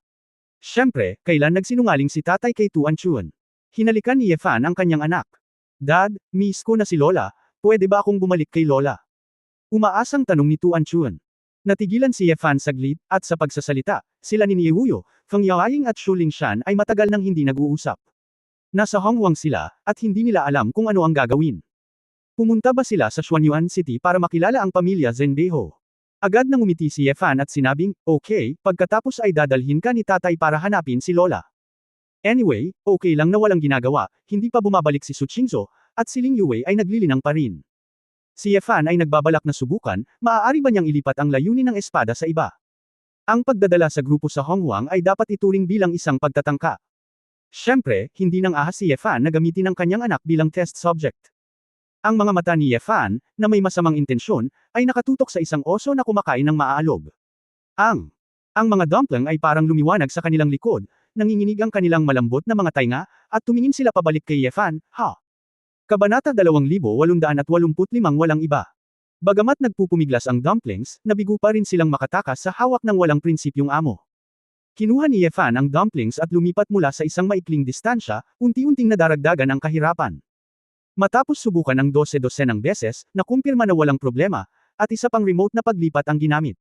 Siyempre, kailan nagsinungaling si tatay kay Tuan Chuan? Hinalikan ni Yefan ang kanyang anak. Dad, miss ko na si Lola, pwede ba akong bumalik kay Lola? Umaasang tanong ni Tuan Chuan. Natigilan si Yefan saglit, at sa pagsasalita, sila ni Niewuyo, Feng Yaoying at Shu Lingshan ay matagal nang hindi nag-uusap. Nasa Hongwang sila, at hindi nila alam kung ano ang gagawin. Pumunta ba sila sa Xuanyuan City para makilala ang pamilya Zhenbeho? Agad nang umiti si Yefan at sinabing, okay, pagkatapos ay dadalhin ka ni tatay para hanapin si Lola. Anyway, okay lang na walang ginagawa, hindi pa bumabalik si Su Qingzhou, at si Ling Yue ay naglilinang pa rin. Si Yefan ay nagbabalak na subukan, maaari ba niyang ilipat ang layunin ng espada sa iba? Ang pagdadala sa grupo sa Hongwang ay dapat ituring bilang isang pagtatangka. Siyempre, hindi nang ahas si Yefan na gamitin ang kanyang anak bilang test subject. Ang mga mata ni Yefan, na may masamang intensyon, ay nakatutok sa isang oso na kumakain ng maaalog. Ang mga dumpling ay parang lumiwanag sa kanilang likod, nanginginig ang kanilang malambot na mga tainga, at tumingin sila pabalik kay Yefan, ha? Kabanata 2885 walang iba. Bagamat nagpupumiglas ang dumplings, nabigo pa rin silang makatakas sa hawak ng walang prinsipyong amo. Kinuha ni Yefan ang dumplings at lumipat mula sa isang maikling distansya, unti-unting nadaragdagan ang kahirapan. Matapos subukan ng 12-12 beses, nakumpirma na walang problema, at isa pang remote na paglipat ang ginamit.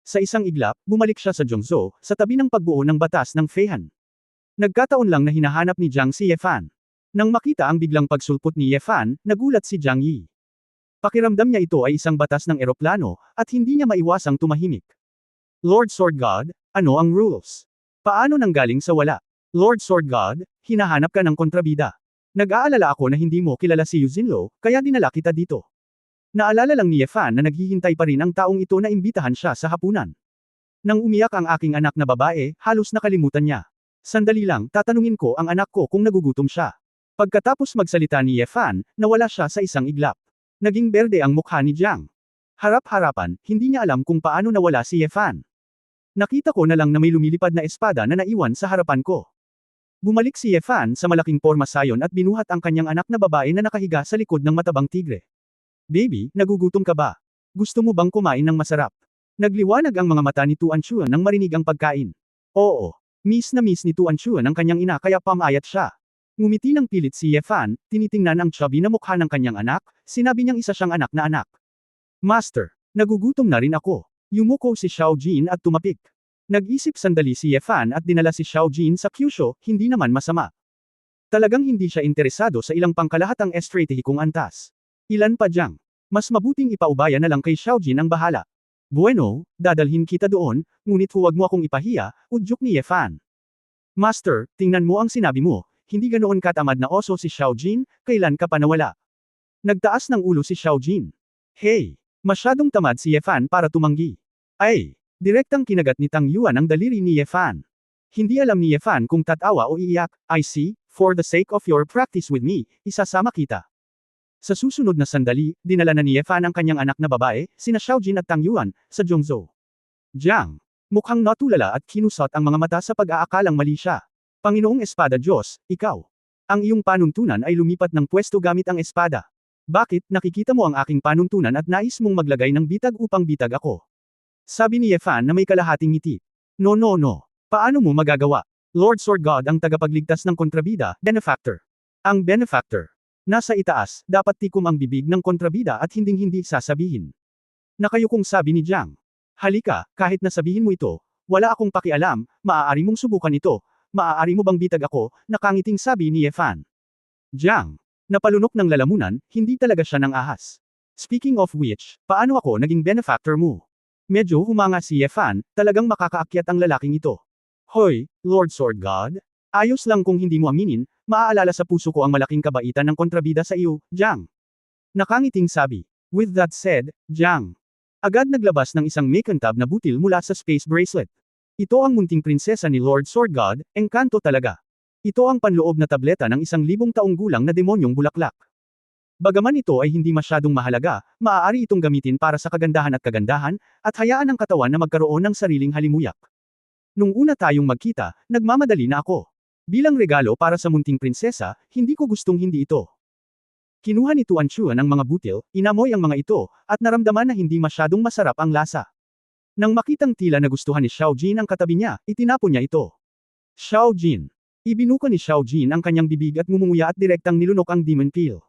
Sa isang iglap, bumalik siya sa Zhongzhou, sa tabi ng pagbuo ng batas ng Feihan. Nagkataon lang na hinahanap ni Jiang si Yefan. Nang makita ang biglang pagsulpot ni Yefan, nagulat si Jiang Yi. Pakiramdam niya ito ay isang batas ng eroplano, at hindi niya maiwasang tumahimik. Lord Sword God, ano ang rules? Paano nanggaling sa wala? Lord Sword God, hinahanap ka ng kontrabida. Nag-aalala ako na hindi mo kilala si Yu Xinluo, kaya dinala kita dito. Naalala lang ni Yefan na naghihintay pa rin ang taong ito na imbitahan siya sa hapunan. Nang umiyak ang aking anak na babae, halos nakalimutan niya. Sandali lang, tatanungin ko ang anak ko kung nagugutom siya. Pagkatapos magsalita ni Yefan, nawala siya sa isang iglap. Naging berde ang mukha ni Jiang. Harap-harapan, hindi niya alam kung paano nawala si Yefan. Nakita ko na lang na may lumilipad na espada na naiwan sa harapan ko. Bumalik si Yefan sa malaking porma sayon at binuhat ang kanyang anak na babae na nakahiga sa likod ng matabang tigre. Baby, nagugutom ka ba? Gusto mo bang kumain ng masarap? Nagliwanag ang mga mata ni Tuan Chuan nang marinig ang pagkain. Oo. Miss na miss ni Tuan Chuan ang kanyang ina kaya pamayat siya. Ngumiti ng pilit si Ye Fan, tinitingnan ang chubby na mukha ng kanyang anak, sinabi niyang isa siyang anak na anak. Master, nagugutom na rin ako. Yumuko si Xiao Jin at tumapik. Nag-isip sandali si Ye Fan at dinala si Xiao Jin sa Kyushu, hindi naman masama. Talagang hindi siya interesado sa ilang pangkalahatang estratehikong antas. Ilan pa diyang? Mas mabuting ipaubaya na lang kay Xiao Jin ang bahala. Bueno, dadalhin kita doon, ngunit huwag mo akong ipahiya, udyok ni Ye Fan. Master, tingnan mo ang sinabi mo, hindi ganoon katamad na oso si Xiao Jin, kailan ka pa nawala? Nagtaas ng ulo si Xiao Jin. Hey! Masyadong tamad si Ye Fan para tumanggi. Ay! Direktang kinagat ni Tang Yuan ang daliri ni Ye Fan. Hindi alam ni Ye Fan kung tatawa o iiyak. I see, for the sake of your practice with me, isasama kita. Sa susunod na sandali, dinala na ni Ye Fan ang kanyang anak na babae, sina Xiao Jin at Tang Yuan, sa Zhongzhou. Jiang. Mukhang natulala at kinusot ang mga mata sa pag-aakalang mali siya. Panginoong Espada Diyos, ikaw. Ang iyong panuntunan ay lumipat ng pwesto gamit ang espada. Bakit, nakikita mo ang aking panuntunan at nais mong maglagay ng bitag upang bitag ako? Sabi ni Ye Fan na may kalahating ngiti. No. Paano mo magagawa? Lord Sword God ang tagapagligtas ng kontrabida, benefactor. Ang benefactor. Nasa itaas, dapat tikom ang bibig ng kontrabida at hinding-hindi sasabihin. Nakayukong sabi ni Jiang. Halika, kahit nasabihin mo ito, wala akong pakialam, maaari mong subukan ito, maaari mo bang bitag ako, nakangiting sabi ni Ye Fan. Jiang. Napalunok ng lalamunan, hindi talaga siya ng ahas. Speaking of which, paano ako naging benefactor mo? Medyo humanga si Ye Fan, talagang makakaakyat ang lalaking ito. Hoy, Lord Sword God? Ayos lang kung hindi mo aminin, maaalala sa puso ko ang malaking kabaitan ng kontrabida sa iyo, Jiang. Nakangiting sabi. With that said, Jiang. Agad naglabas ng isang makantab na butil mula sa space bracelet. Ito ang munting prinsesa ni Lord Sword God, engkanto talaga. Ito ang panloob na tableta ng 1,000 taong gulang na demonyong bulaklak. Bagaman ito ay hindi masyadong mahalaga, maaari itong gamitin para sa kagandahan at hayaan ang katawan na magkaroon ng sariling halimuyak. Nung una tayong magkita, nagmamadali na ako. Bilang regalo para sa munting prinsesa, hindi ko gustong hindi ito. Kinuha ni Tuan Chuan ang mga butil, inamoy ang mga ito, at naramdaman na hindi masyadong masarap ang lasa. Nang makitang tila nagustuhan ni Xiao Jin ang katabi niya, itinapon niya ito. Xiao Jin. Ibinuka ni Xiao Jin ang kanyang bibig at ngumunguya at direktang nilunok ang demon peel.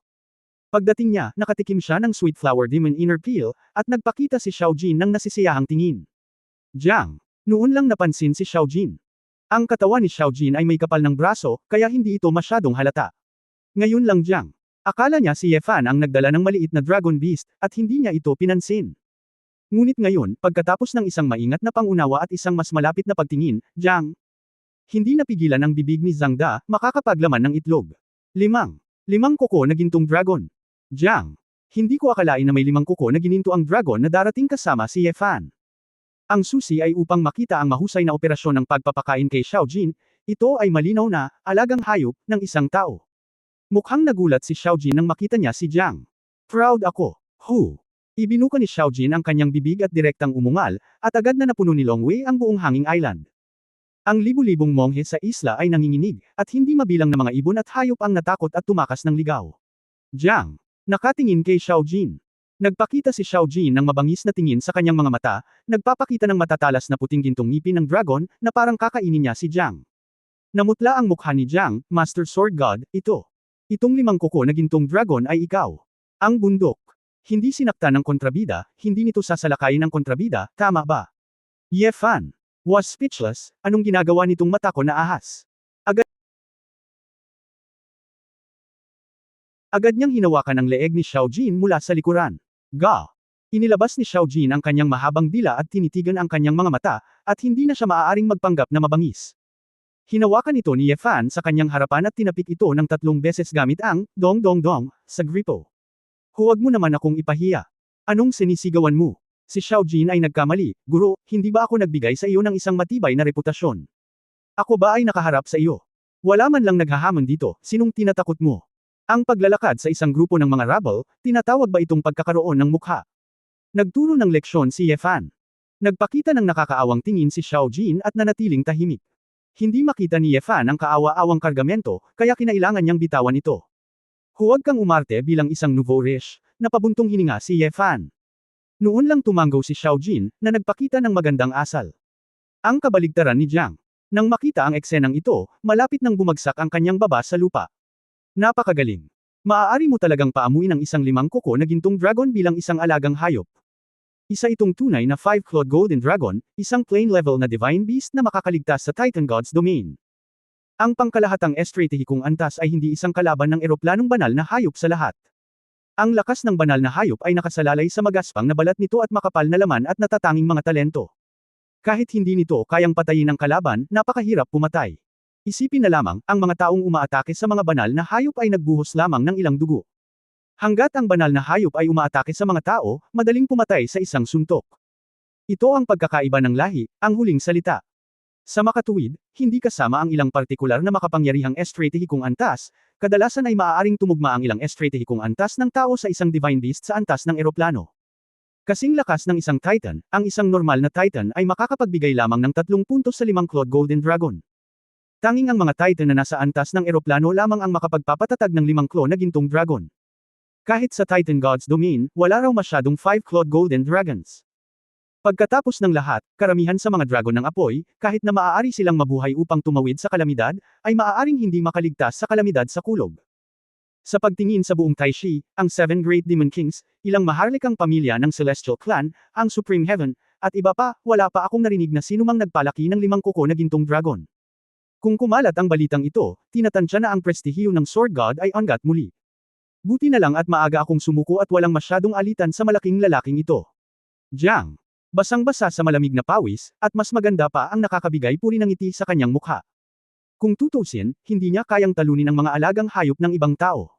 Pagdating niya, nakatikim siya ng sweet flower demon inner peel, at nagpakita si Xiao Jin ng nasisiyahang tingin. Jiang. Noon lang napansin si Xiao Jin. Ang katawan ni Xiao Jin ay may kapal ng braso, kaya hindi ito masyadong halata. Ngayon lang Jiang. Akala niya si Ye Fan ang nagdala ng maliit na dragon beast, at hindi niya ito pinansin. Ngunit ngayon, pagkatapos ng isang maingat na pangunawa at isang mas malapit na pagtingin, Jiang. Hindi napigilan ang bibig ni Zhang Da, makakapaglaman ng itlog. 5 kuko na gintong dragon. Jiang. Hindi ko akalain na may 5 kuko na gininto ang dragon na darating kasama si Ye Fan. Ang susi ay upang makita ang mahusay na operasyon ng pagpapakain kay Xiao Jin, ito ay malinaw na, alagang hayop, ng isang tao. Mukhang nagulat si Xiao Jin nang makita niya si Jiang. Proud ako. Hu. Ibinuka ni Xiao Jin ang kanyang bibig at direktang umungal, at agad na napuno ni Longwei ang buong hanging island. Ang libu-libong monghe sa isla ay nanginginig, at hindi mabilang na mga ibon at hayop ang natakot at tumakas ng ligaw. Jiang. Nakatingin kay Xiao Jin. Nagpakita si Xiao Jin ng mabangis na tingin sa kanyang mga mata, nagpapakita ng matatalas na puting gintong ngipin ng dragon, na parang kakainin niya si Jiang. Namutla ang mukha ni Jiang, Master Sword God, ito. Itong 5 kuko na gintong dragon ay ikaw. Ang bundok. Hindi sinakta ng kontrabida, hindi nito sasalakayin ng kontrabida, tama ba? Ye Fan. Was speechless, anong ginagawa nitong matako na ahas? Agad niyang hinawakan ang leeg ni Xiao Jin mula sa likuran. Ga! Inilabas ni Xiao Jin ang kanyang mahabang dila at tinitigan ang kanyang mga mata, at hindi na siya maaaring magpanggap na mabangis. Hinawakan ito ni Ye Fan sa kanyang harapan at tinapik ito ng 3 beses gamit ang dong dong dong sa gripo. Huwag mo naman akong ipahiya. Anong sinisigawan mo? Si Xiao Jin ay nagkamali, guro, hindi ba ako nagbigay sa iyo ng isang matibay na reputasyon? Ako ba ay nakaharap sa iyo? Wala man lang naghahamon dito, sinong tinatakot mo? Ang paglalakad sa isang grupo ng mga rabble, tinatawag ba itong pagkakaroon ng mukha? Nagturo ng leksyon si Ye Fan. Nagpakita ng nakakaawang tingin si Xiao Jin at nanatiling tahimik. Hindi makita ni Ye Fan ang kaawa-awang kargamento, kaya kinailangan niyang bitawan ito. Huwag kang umarte bilang isang nouveau riche, napabuntong hininga si Ye Fan. Noon lang tumanggaw si Xiao Jin, na nagpakita ng magandang asal. Ang kabaligtaran ni Jiang. Nang makita ang eksenang ito, malapit nang bumagsak ang kanyang baba sa lupa. Napakagaling. Maaari mo talagang paamuin ang isang 5 kuko na gintong dragon bilang isang alagang hayop. Isa itong tunay na 5-clawed golden dragon, isang plane level na divine beast na makakaligtas sa Titan God's domain. Ang pangkalahatang estratehikong antas ay hindi isang kalaban ng eroplanong banal na hayop sa lahat. Ang lakas ng banal na hayop ay nakasalalay sa magaspang na balat nito at makapal na laman at natatanging mga talento. Kahit hindi nito kayang patayin ang kalaban, napakahirap pumatay. Isipin na lamang, ang mga taong umaatake sa mga banal na hayop ay nagbuhos lamang ng ilang dugo. Hanggat ang banal na hayop ay umaatake sa mga tao, madaling pumatay sa isang suntok. Ito ang pagkakaiba ng lahi, ang huling salita. Sa makatuwid, hindi kasama ang ilang partikular na makapangyarihang estratehikong antas, kadalasan ay maaaring tumugma ang ilang estratehikong antas ng tao sa isang divine beast sa antas ng eroplano. Kasing lakas ng isang Titan, ang isang normal na Titan ay makakapagbigay lamang ng 3 puntos sa 5-clawed golden dragon. Tanging ang mga Titan na nasa antas ng eroplano lamang ang makapagpapatatag ng 5-claw na gintong dragon. Kahit sa Titan God's domain, wala raw masyadong 5-clawed golden dragons. Pagkatapos ng lahat, karamihan sa mga dragon ng apoy, kahit na maaari silang mabuhay upang tumawid sa kalamidad, ay maaaring hindi makaligtas sa kalamidad sa kulog. Sa pagtingin sa buong Taishi, ang 7 Great Demon Kings, ilang maharlikang pamilya ng Celestial Clan, ang Supreme Heaven, at iba pa, wala pa akong narinig na sinumang nagpalaki ng 5 kuko na gintong dragon. Kung kumalat ang balitang ito, tinatansya na ang prestihiyo ng Sword God ay angat muli. Buti na lang at maaga akong sumuko at walang masyadong alitan sa malaking lalaking ito. Jiang. Basang-basa sa malamig na pawis, at mas maganda pa ang nakakabigay puri ng ngiti sa kanyang mukha. Kung tutusin, hindi niya kayang talunin ang mga alagang hayop ng ibang tao.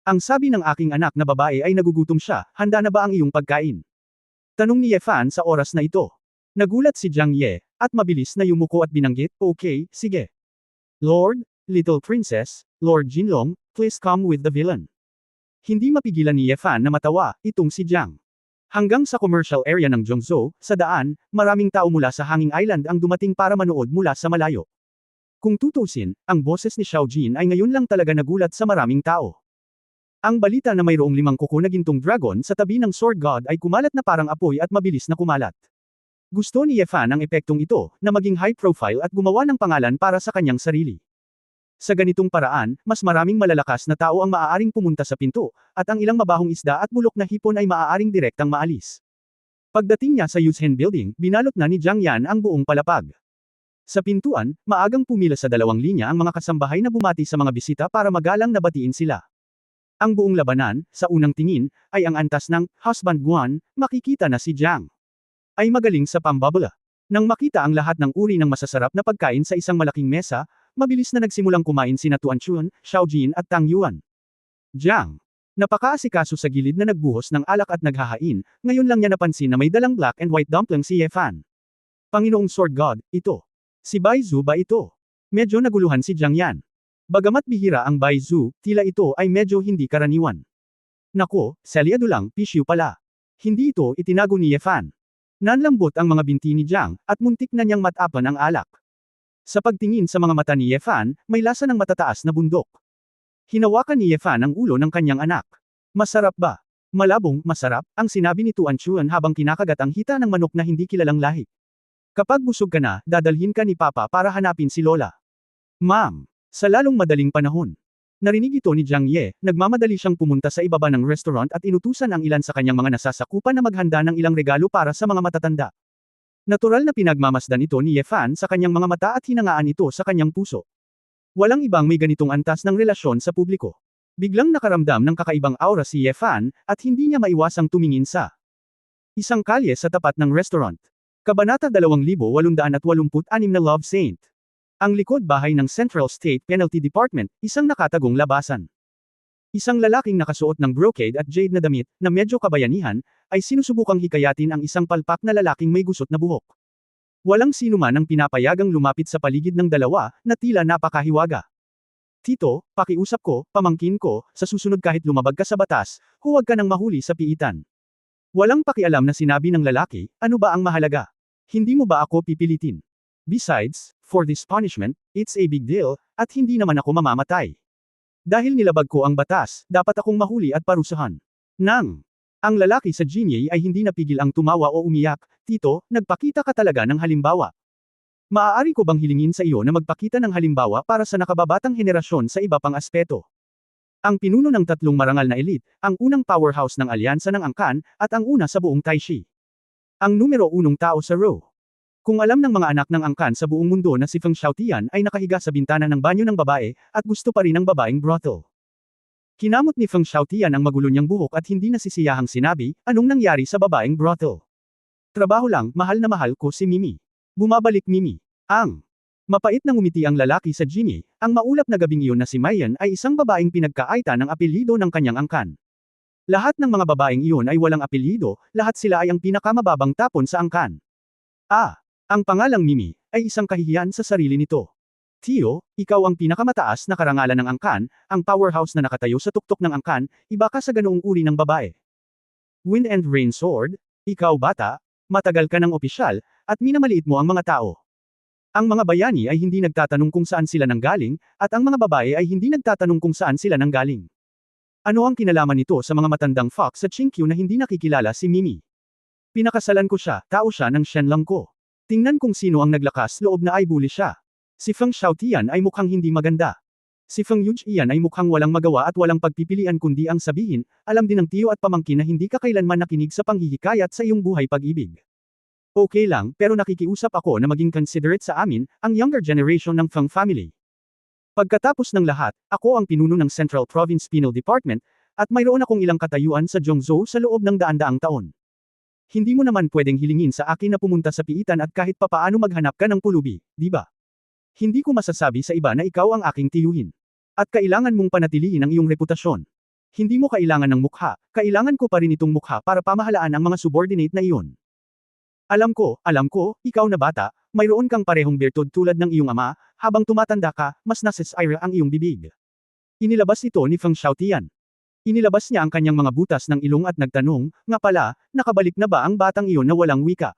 Ang sabi ng aking anak na babae ay nagugutom siya, handa na ba ang iyong pagkain? Tanong ni Ye Fan sa oras na ito. Nagulat si Jiang Ye, at mabilis na yumuko at binanggit, okay, sige. Lord, Little Princess, Lord Jinlong, please come with the villain. Hindi mapigilan ni Ye Fan na matawa, itong si Jiang. Hanggang sa commercial area ng Zhongzhou, sa daan, maraming tao mula sa Hanging Island ang dumating para manood mula sa malayo. Kung tutusin, ang boses ni Xiao Jin ay ngayon lang talaga nagulat sa maraming tao. Ang balita na mayroong 5 kuko na gintong dragon sa tabi ng Sword God ay kumalat na parang apoy at mabilis na kumalat. Gusto ni Ye Fan ang epektong ito, na maging high profile at gumawa ng pangalan para sa kanyang sarili. Sa ganitong paraan, mas maraming malalakas na tao ang maaaring pumunta sa pinto, at ang ilang mabahong isda at bulok na hipon ay maaaring direktang maalis. Pagdating niya sa Yuzhen Building, binalot na ni Jiang Yan ang buong palapag. Sa pintuan, maagang pumila sa 2 linya ang mga kasambahay na bumati sa mga bisita para magalang na batiin sila. Ang buong labanan, sa unang tingin, ay ang antas ng Husband Guan, makikita na si Jiang ay magaling sa pambabala. Nang makita ang lahat ng uri ng masasarap na pagkain sa isang malaking mesa, mabilis na nagsimulang kumain sina Tuan Chun, Xiao Jin at Tang Yuan. Jiang. Napakaasikaso sa gilid na nagbuhos ng alak at naghahain, ngayon lang niya napansin na may dalang black and white dumpling si Ye Fan. Panginoong Sword God, ito. Si Bai Zhu ba ito? Medyo naguluhan si Jiang Yan. Bagamat bihira ang Bai Zhu, tila ito ay medyo hindi karaniwan. Nako, selyado lang, pisyo pala. Hindi ito itinago ni Ye Fan. Nanlambot ang mga binti ni Jiang, at muntik na niyang matapan ang alak. Sa pagtingin sa mga mata ni Ye Fan, may lasa ng matataas na bundok. Hinawakan ni Ye Fan ang ulo ng kanyang anak. Masarap ba? Malabong, masarap, ang sinabi ni Tuan Chun habang kinakagat ang hita ng manok na hindi kilalang lahi. Kapag busog ka na, dadalhin ka ni Papa para hanapin si Lola. Ma'am. Sa lalong madaling panahon. Narinig ito ni Jiang Ye, nagmamadali siyang pumunta sa ibaba ng restaurant at inutusan ang ilan sa kanyang mga nasasakupan na maghanda ng ilang regalo para sa mga matatanda. Natural na pinagmamasdan ito ni Ye Fan sa kanyang mga mata at hinangaan ito sa kanyang puso. Walang ibang may ganitong antas ng relasyon sa publiko. Biglang nakaramdam ng kakaibang aura si Ye Fan, at hindi niya maiwasang tumingin sa isang kalye sa tapat ng restaurant. Kabanata 2886 na Love Saint. Ang likod bahay ng Central State Penalty Department, isang nakatagong labasan. Isang lalaking nakasuot ng brocade at jade na damit, na medyo kabayanihan, ay sinusubukang hikayatin ang isang palpak na lalaking may gusot na buhok. Walang sino man ang pinapayagang lumapit sa paligid ng dalawa, na tila napakahiwaga. Tito, pakiusap ko, pamangkin ko, sa susunod kahit lumabag ka sa batas, huwag ka nang mahuli sa piitan. Walang pakialam na sinabi ng lalaki, ano ba ang mahalaga? Hindi mo ba ako pipilitin? Besides, for this punishment, it's a big deal, at hindi naman ako mamamatay. Dahil nilabag ko ang batas, dapat akong mahuli at parusahan. Ang lalaki sa Jinyei ay hindi napigil ang tumawa o umiyak, Tito, nagpakita ka talaga ng halimbawa. Maaari ko bang hilingin sa iyo na magpakita ng halimbawa para sa nakababatang henerasyon sa iba pang aspeto? Ang pinuno ng tatlong marangal na elite, ang unang powerhouse ng alyansa ng angkan, at ang una sa buong Taishi. Ang numero unong tao sa row. Kung alam ng mga anak ng angkan sa buong mundo na si Feng Xiaotian ay nakahiga sa bintana ng banyo ng babae, at gusto pa rin ng babaeng brothel. Kinamot ni Feng Xiaotian ang magulo niyang buhok at hindi nasisiyahang sinabi, anong nangyari sa babaeng brothel? Trabaho lang, mahal na mahal ko si Mimi. Bumabalik Mimi. Ang mapait na ngumiti ang lalaki sa Jimmy, ang maulap na gabing iyon na si Mayan ay isang babaeng pinagkaita ng apelyido ng kanyang angkan. Lahat ng mga babaeng iyon ay walang apelyido, lahat sila ay ang pinakamababang tapon sa angkan. Ang pangalang Mimi, ay isang kahihiyan sa sarili nito. Tio, ikaw ang pinakamataas na karangalan ng angkan, ang powerhouse na nakatayo sa tuktok ng angkan, iba ka sa ganoong uri ng babae. Wind and Rain Sword, ikaw bata, matagal ka ng opisyal, at minamaliit mo ang mga tao. Ang mga bayani ay hindi nagtatanong kung saan sila nanggaling, at ang mga babae ay hindi nagtatanong kung saan sila nanggaling. Ano ang kinalaman nito sa mga matandang fox sa Chinkyu na hindi nakikilala si Mimi? Pinakasalan ko siya, tao siya ng Shenlong ko. Tingnan kung sino ang naglakas loob na ay bully siya. Si Feng Xiaotian ay mukhang hindi maganda. Si Feng Yujian ay mukhang walang magawa at walang pagpipilian kundi ang sabihin, alam din ng tiyo at pamangkin na hindi ka kailanman nakinig sa panghihikayat sa iyong buhay pag-ibig. Okay lang, pero nakikiusap ako na maging considerate sa amin, ang younger generation ng Feng family. Pagkatapos ng lahat, ako ang pinuno ng Central Province Penal Department, at mayroon akong ilang katayuan sa Zhongzhou sa loob ng daan-daang taon. Hindi mo naman pwedeng hilingin sa akin na pumunta sa piitan at kahit papaano maghanap ka ng pulubi, di ba? Hindi ko masasabi sa iba na ikaw ang aking tiyuhin. At kailangan mong panatilihin ang iyong reputasyon. Hindi mo kailangan ng mukha, kailangan ko pa rin itong mukha para pamahalaan ang mga subordinate na iyon. Alam ko, ikaw na bata, mayroon kang parehong birtud tulad ng iyong ama, habang tumatanda ka, mas nasisira ang iyong bibig. Inilabas ito ni Feng Xiaotian. Inilabas niya ang kanyang mga butas ng ilong at nagtanong, nga pala, nakabalik na ba ang batang iyon na walang wika?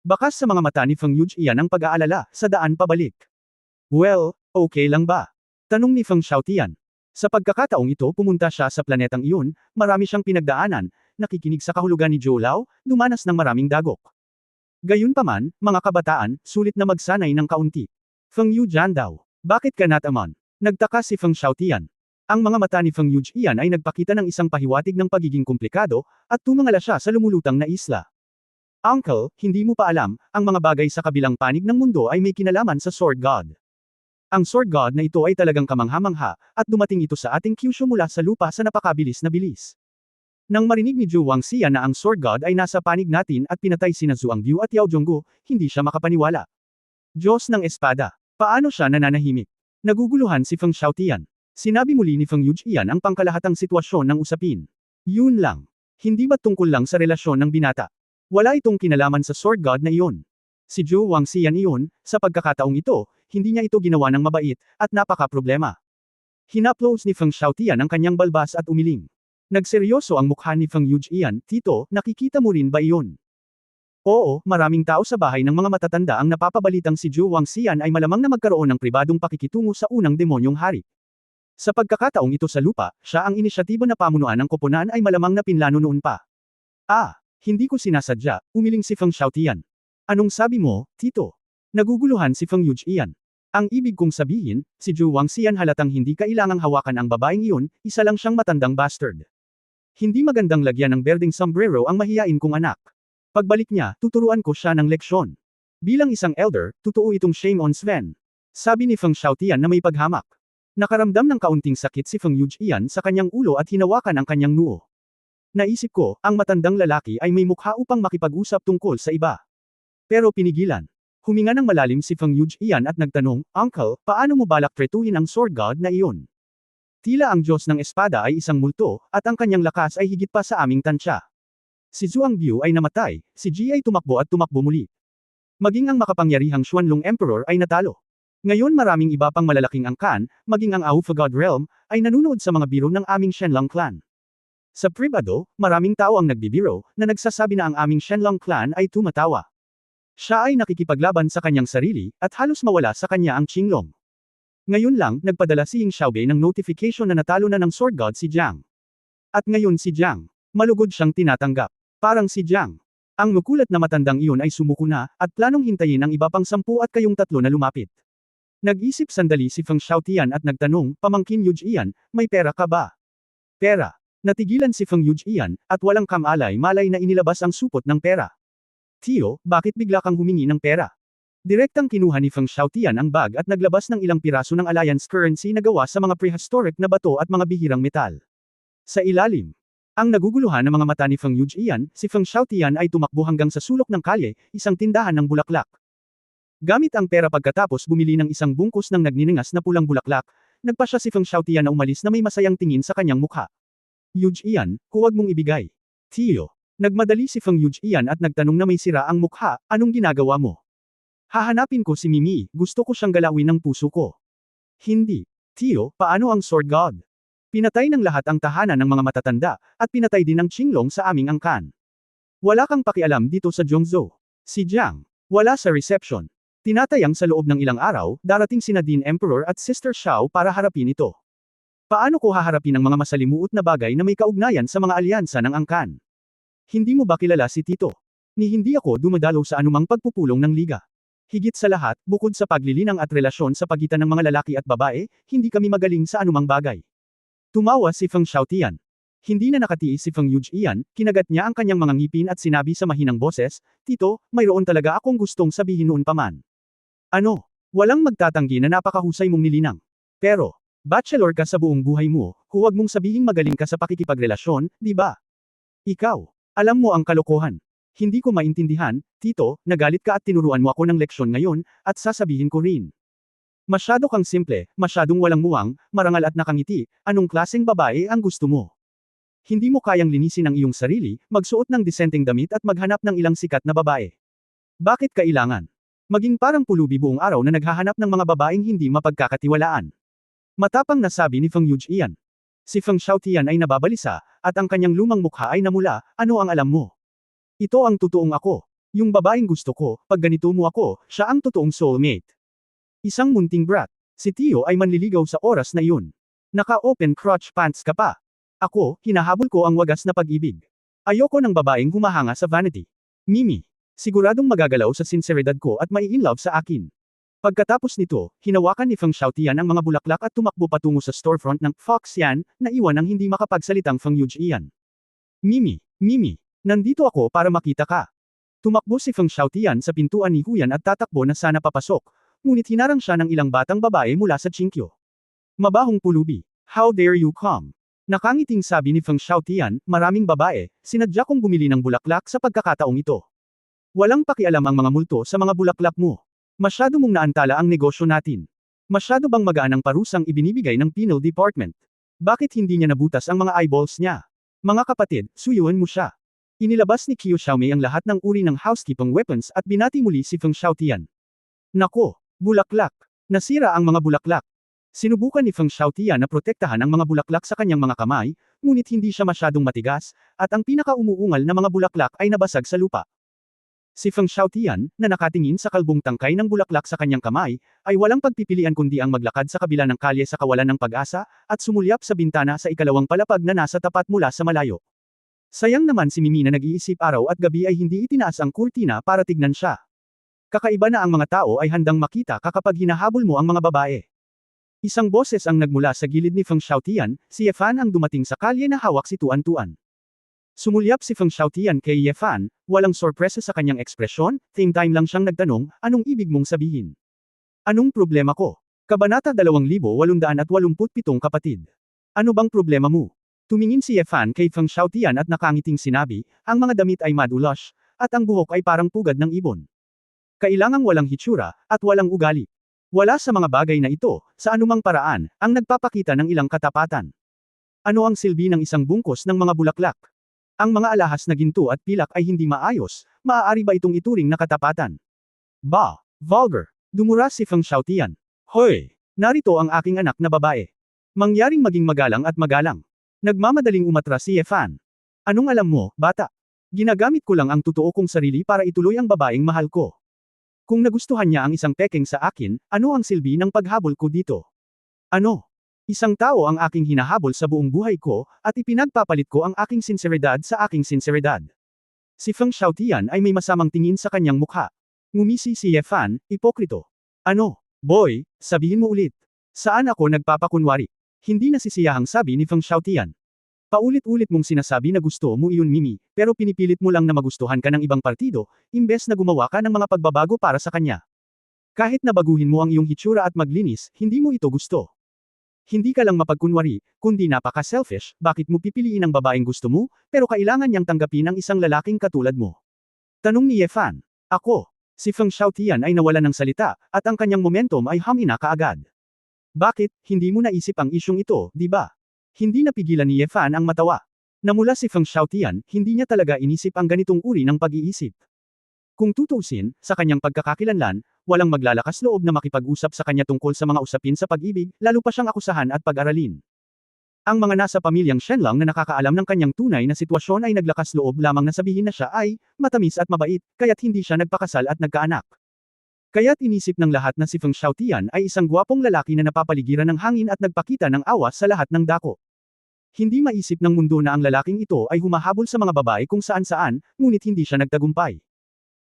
Bakas sa mga mata ni Feng Yujian ang pag-aalala, sa daan pabalik. Well, okay lang ba? Tanong ni Feng Xiaotian. Sa pagkakataong ito pumunta siya sa planetang iyon, marami siyang pinagdaanan, nakikinig sa kahulugan ni Zhou Lao, dumanas ng maraming dagok. Gayunpaman, mga kabataan, sulit na magsanay ng kaunti. Feng Yujian daw. Bakit ka natamon? Nagtaka si Feng Xiaotian. Ang mga mata ni Feng Yujian ay nagpakita ng isang pahiwatig ng pagiging komplikado, at tumangala siya sa lumulutang na isla. Uncle, hindi mo pa alam, ang mga bagay sa kabilang panig ng mundo ay may kinalaman sa Sword God. Ang Sword God na ito ay talagang kamangha-mangha, at dumating ito sa ating Kyushu mula sa lupa sa napakabilis na bilis. Nang marinig ni Zhu Wangxia na ang Sword God ay nasa panig natin at pinatay sina Zhu Angbiu at Yao Zhonggu, hindi siya makapaniwala. Diyos ng espada. Paano siya nananahimik? Naguguluhan si Feng Xiaotian. Sinabi muli ni Feng Yujian ang pangkalahatang sitwasyon ng usapin. Yun lang. Hindi ba tungkol lang sa relasyon ng binata? Wala itong kinalaman sa Sword God na iyon. Si Zhu Wangxian iyon, sa pagkakataong ito, hindi niya ito ginawa ng mabait, at napaka-problema. Hinaplos ni Feng Xiaotian ang kanyang balbas at umiling. Nagseryoso ang mukha ni Feng Yujian, Tito, nakikita mo rin ba iyon? Oo, maraming tao sa bahay ng mga matatanda ang napapabalitang si Zhu Wangxian ay malamang na magkaroon ng pribadong pakikitungo sa unang demonyong hari. Sa pagkakataong ito sa lupa, siya ang inisyatibo na pamunuan ng koponan ay malamang na pinlano noon pa. Hindi ko sinasadya, umiling si Feng Xiaotian. Anong sabi mo, Tito? Naguguluhan si Feng Yujian. Ang ibig kong sabihin, si Zhu Wangxian halatang hindi kailangang hawakan ang babaeng iyon, isa lang siyang matandang bastard. Hindi magandang lagyan ng berdeng sombrero ang mahiyain kong anak. Pagbalik niya, tuturuan ko siya ng leksyon. Bilang isang elder, totoo itong shame on Sven. Sabi ni Feng Xiaotian na may paghamak. Nakaramdam ng kaunting sakit si Feng Yujian sa kanyang ulo at hinawakan ang kanyang noo. Naisip ko, ang matandang lalaki ay may mukha upang makipag-usap tungkol sa iba. Pero pinigilan. Huminga ng malalim si Feng Yujian at nagtanong, Uncle, paano mo balak tretuhin ang Sword God na iyon? Tila ang Diyos ng Espada ay isang multo, at ang kanyang lakas ay higit pa sa aming tansya. Si Zhu Angbiu ay namatay, si Ji ay tumakbo at tumakbo muli. Maging ang makapangyarihang Xuanlong Emperor ay natalo. Ngayon maraming iba pang malalaking angkan, maging ang Aufagod Realm, ay nanunood sa mga biro ng aming Shenlong clan. Sa pribado, maraming tao ang nagbibiro, na nagsasabi na ang aming Shenlong clan ay tumatawa. Siya ay nakikipaglaban sa kanyang sarili, at halos mawala sa kanya ang Qinglong. Ngayon lang, nagpadala si Ying Xiaobei ng notification na natalo na ng Sword God si Jiang. At ngayon si Jiang. Malugod siyang tinatanggap. Parang si Jiang. Ang makulat na matandang iyon ay sumuko na, at planong hintayin ang iba pang 10 at kayong tatlo na lumapit. Nag-isip sandali si Feng Xiaotian at nagtanong, pamangkin Yujian, may pera ka ba? Pera. Natigilan si Feng Yujian, at walang kamalay-malay na inilabas ang supot ng pera. Tio, bakit bigla kang humingi ng pera? Direktang kinuha ni Feng Xiaotian ang bag at naglabas ng ilang piraso ng alliance currency na gawa sa mga prehistoric na bato at mga bihirang metal. Sa ilalim. Ang naguguluhan ng mga mata ni Feng Yujian, si Feng Xiaotian ay tumakbo hanggang sa sulok ng kalye, isang tindahan ng bulaklak. Gamit ang pera pagkatapos bumili ng isang bungkus ng nagniningas na pulang bulaklak, nagpa siya si Feng Xiaotian na umalis na may masayang tingin sa kanyang mukha. Yujian, huwag mong ibigay. Tio. Nagmadali si Feng Yujian at nagtanong na may sira ang mukha, anong ginagawa mo? Hahanapin ko si Mimi, gusto ko siyang galawin ng puso ko. Hindi. Tio, paano ang Sword God? Pinatay ng lahat ang tahanan ng mga matatanda, at pinatay din ang Qinglong sa aming angkan. Wala kang pakialam dito sa Zhongzhou. Si Jiang. Wala sa reception. Tinatayang sa loob ng ilang araw, darating sina Dean Emperor at Sister Xiao para harapin ito. Paano ko haharapin ang mga masalimuot na bagay na may kaugnayan sa mga alyansa ng angkan? Hindi mo ba kilala si Tito? Ni hindi ako dumadalo sa anumang pagpupulong ng liga. Higit sa lahat, bukod sa paglilinang at relasyon sa pagitan ng mga lalaki at babae, hindi kami magaling sa anumang bagay. Tumawa si Feng Xiaotian. Hindi na nakatiis si Feng Yujian, kinagat niya ang kanyang mga ngipin at sinabi sa mahinang boses, Tito, mayroon talaga akong gustong sabihin noon pa man. Ano? Walang magtatanggi na napakahusay mong nilinang. Pero, bachelor ka sa buong buhay mo, huwag mong sabihing magaling ka sa pakikipagrelasyon, di ba? Ikaw, alam mo ang kalokohan. Hindi ko maintindihan, Tito, nagalit ka at tinuruan mo ako ng leksyon ngayon, at sasabihin ko rin. Masyado kang simple, masyadong walang muwang, marangal at nakangiti, anong klaseng babae ang gusto mo? Hindi mo kayang linisin ang iyong sarili, magsuot ng disenteng damit at maghanap ng ilang sikat na babae. Bakit kailangan? Maging parang pulubi buong araw na naghahanap ng mga babaeng hindi mapagkakatiwalaan. Matapang na sabi ni Feng Yujian. Si Feng Xiaotian ay nababalisa, at ang kanyang lumang mukha ay namula, ano ang alam mo? Ito ang totoong ako. Yung babaeng gusto ko, pag ganito mo ako, siya ang totoong soulmate. Isang munting brat. Si Tio ay manliligaw sa oras na iyon. Naka-open crotch pants ka pa. Ako, hinahabol ko ang wagas na pag-ibig. Ayoko ng babaeng humahanga sa vanity. Mimi. Siguradong magagalaw sa sinseridad ko at mai-inlove sa akin. Pagkatapos nito, hinawakan ni Feng Xiaotian ang mga bulaklak at tumakbo patungo sa storefront ng Fox Yan, na iwan ng hindi makapagsalitang Feng Yujian. Mimi, nandito ako para makita ka. Tumakbo si Feng Xiaotian sa pintuan ni Huyan at tatakbo na sana papasok, ngunit hinarang siya ng ilang batang babae mula sa Qingqiu. Mabahong pulubi, how dare you come? Nakangiting sabi ni Feng Xiaotian, maraming babae, sinadya kong bumili ng bulaklak sa pagkakataong ito. Walang pakialam ang mga multo sa mga bulaklak mo. Masyado mong naantala ang negosyo natin. Masyado bang magaan ang parusang ibinibigay ng penal department? Bakit hindi niya nabutas ang mga eyeballs niya? Mga kapatid, suyuan mo siya. Inilabas ni Qiu Xiaomei ang lahat ng uri ng housekeeping weapons at binati muli si Feng Xiaotian. Nako, bulaklak. Nasira ang mga bulaklak. Sinubukan ni Feng Xiaotian na protektahan ang mga bulaklak sa kanyang mga kamay, ngunit hindi siya masyadong matigas, at ang pinaka-umuungal na mga bulaklak ay nabasag sa lupa. Si Feng Xiaotian, na nakatingin sa kalbong tangkay ng bulaklak sa kanyang kamay, ay walang pagpipilian kundi ang maglakad sa kabila ng kalye sa kawalan ng pag-asa, at sumulyap sa bintana sa ikalawang palapag na nasa tapat mula sa malayo. Sayang naman si Mimi na nag-iisip araw at gabi ay hindi itinaas ang kurtina para tignan siya. Kakaiba na ang mga tao ay handang makita kapag hinahabol mo ang mga babae. Isang boses ang nagmula sa gilid ni Feng Xiaotian, si Yefan ang dumating sa kalye na hawak si Tuan-Tuan. Sumulyap si Feng Xiaotian kay Yefan, walang sorpresa sa kanyang ekspresyon, same time lang siyang nagtanong, anong ibig mong sabihin? Anong problema ko? Kabanata 2887 kapatid. Ano bang problema mo? Tumingin si Yefan kay Feng Xiaotian at nakangiting sinabi, ang mga damit ay madulas, at ang buhok ay parang pugad ng ibon. Kailangang walang hitsura, at walang ugali. Wala sa mga bagay na ito, sa anumang paraan, ang nagpapakita ng ilang katapatan. Ano ang silbi ng isang bungkus ng mga bulaklak? Ang mga alahas na ginto at pilak ay hindi maayos, maaari ba itong ituring na katapatan? Ba, vulgar. Dumura si Feng Xiaotian. Hoy, narito ang aking anak na babae. Mangyaring maging magalang at magalang. Nagmamadaling umatras si Yefan. Anong alam mo, bata? Ginagamit ko lang ang totoo kong sarili para ituloy ang babaeng mahal ko. Kung nagustuhan niya ang isang pekeng sa akin, ano ang silbi ng paghabol ko dito? Ano? Isang tao ang aking hinahabol sa buong buhay ko, at ipinagpapalit ko ang aking sinseridad sa aking sinseridad. Si Feng Xiaotian ay may masamang tingin sa kanyang mukha. Ngumisi si Yefan, ipokrito. Ano? Boy, sabihin mo ulit. Saan ako nagpapakunwari? Hindi nasisiyahang sabi ni Feng Xiaotian. Paulit-ulit mong sinasabi na gusto mo iyon Mimi, pero pinipilit mo lang na magustuhan ka ng ibang partido, imbes na gumawa ka ng mga pagbabago para sa kanya. Kahit na baguhin mo ang iyong hitsura at maglinis, hindi mo ito gusto. Hindi ka lang mapagkunwari, kundi napaka-selfish, bakit mo pipiliin ang babaeng gusto mo, pero kailangan niyang tanggapin ang isang lalaking katulad mo? Tanong ni Ye Fan. Ako. Si Feng Xiaotian ay nawalan ng salita, at ang kanyang momentum ay humina kaagad. Bakit, hindi mo naisip ang isyong ito, di ba? Hindi napigilan ni Ye Fan ang matawa. Namula si Feng Xiaotian, hindi niya talaga inisip ang ganitong uri ng pag-iisip. Kung tutuusin, sa kanyang pagkakakilanlan, walang maglalakas loob na makipag-usap sa kanya tungkol sa mga usapin sa pag-ibig, lalo pa siyang akusahan at pag-aralin. Ang mga nasa pamilyang Shenlong na nakakaalam ng kanyang tunay na sitwasyon ay naglakas loob lamang na sabihin na siya ay matamis at mabait, kaya't hindi siya nagpakasal at nagkaanak. Kaya't inisip ng lahat na si Feng Xiaotian ay isang gwapong lalaki na napapaligiran ng hangin at nagpakita ng awa sa lahat ng dako. Hindi maisip ng mundo na ang lalaking ito ay humahabol sa mga babae kung saan-saan, ngunit hindi siya nagtagumpay.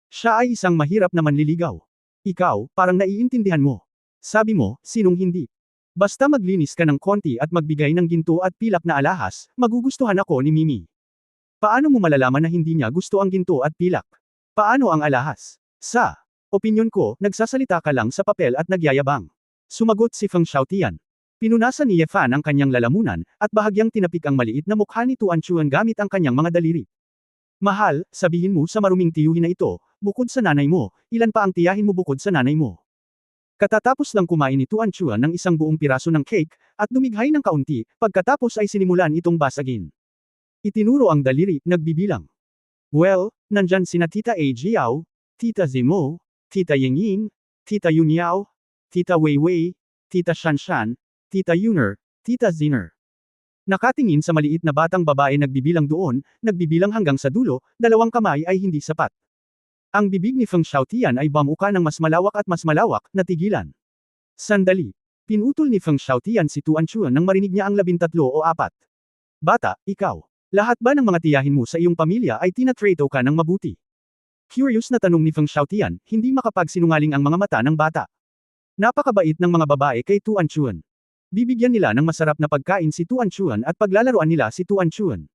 Siya ay isang mahirap na manliligaw. Ikaw, parang naiintindihan mo. Sabi mo, sinong hindi? Basta maglinis ka ng konti at magbigay ng ginto at pilak na alahas, magugustuhan ako ni Mimi. Paano mo malalaman na hindi niya gusto ang ginto at pilak? Paano ang alahas? Sa opinyon ko, nagsasalita ka lang sa papel at nagyayabang. Sumagot si Feng Xiaotian. Pinunasan ni Ye Fan ang kanyang lalamunan, at bahagyang tinapik ang maliit na mukha ni Tuan Chuan gamit ang kanyang mga daliri. Mahal, sabihin mo sa maruming tiyuhin na ito, bukod sa nanay mo, ilan pa ang tiyahin mo bukod sa nanay mo? Katatapos lang kumain ni Tuan Chuan ng isang buong piraso ng cake, at dumighay ng kaunti, pagkatapos ay sinimulan itong basagin. Itinuro ang daliri, nagbibilang. Well, nandyan sina Tita A. Jiao, Tita Zimo, Tita Yingying, Tita Yunyao, Tita Weiwei, Tita Shanshan, Tita Yuner, Tita Ziner. Nakatingin sa maliit na batang babae nagbibilang doon, nagbibilang hanggang sa dulo, dalawang kamay ay hindi sapat. Ang bibig ni Feng Xiaotian ay bamuka ng mas malawak at mas malawak, natigilan. Sandali. Pinutol ni Feng Xiaotian si Tuan Chuan nang marinig niya ang 13 o 4. Bata, ikaw. Lahat ba ng mga tiyahin mo sa iyong pamilya ay tinatrato ka ng mabuti? Curious na tanong ni Feng Xiaotian, hindi makapagsinungaling ang mga mata ng bata. Napakabait ng mga babae kay Tuan Chuan. Bibigyan nila ng masarap na pagkain si Tuan Chuan at paglalaroan nila si Tuan Chuan.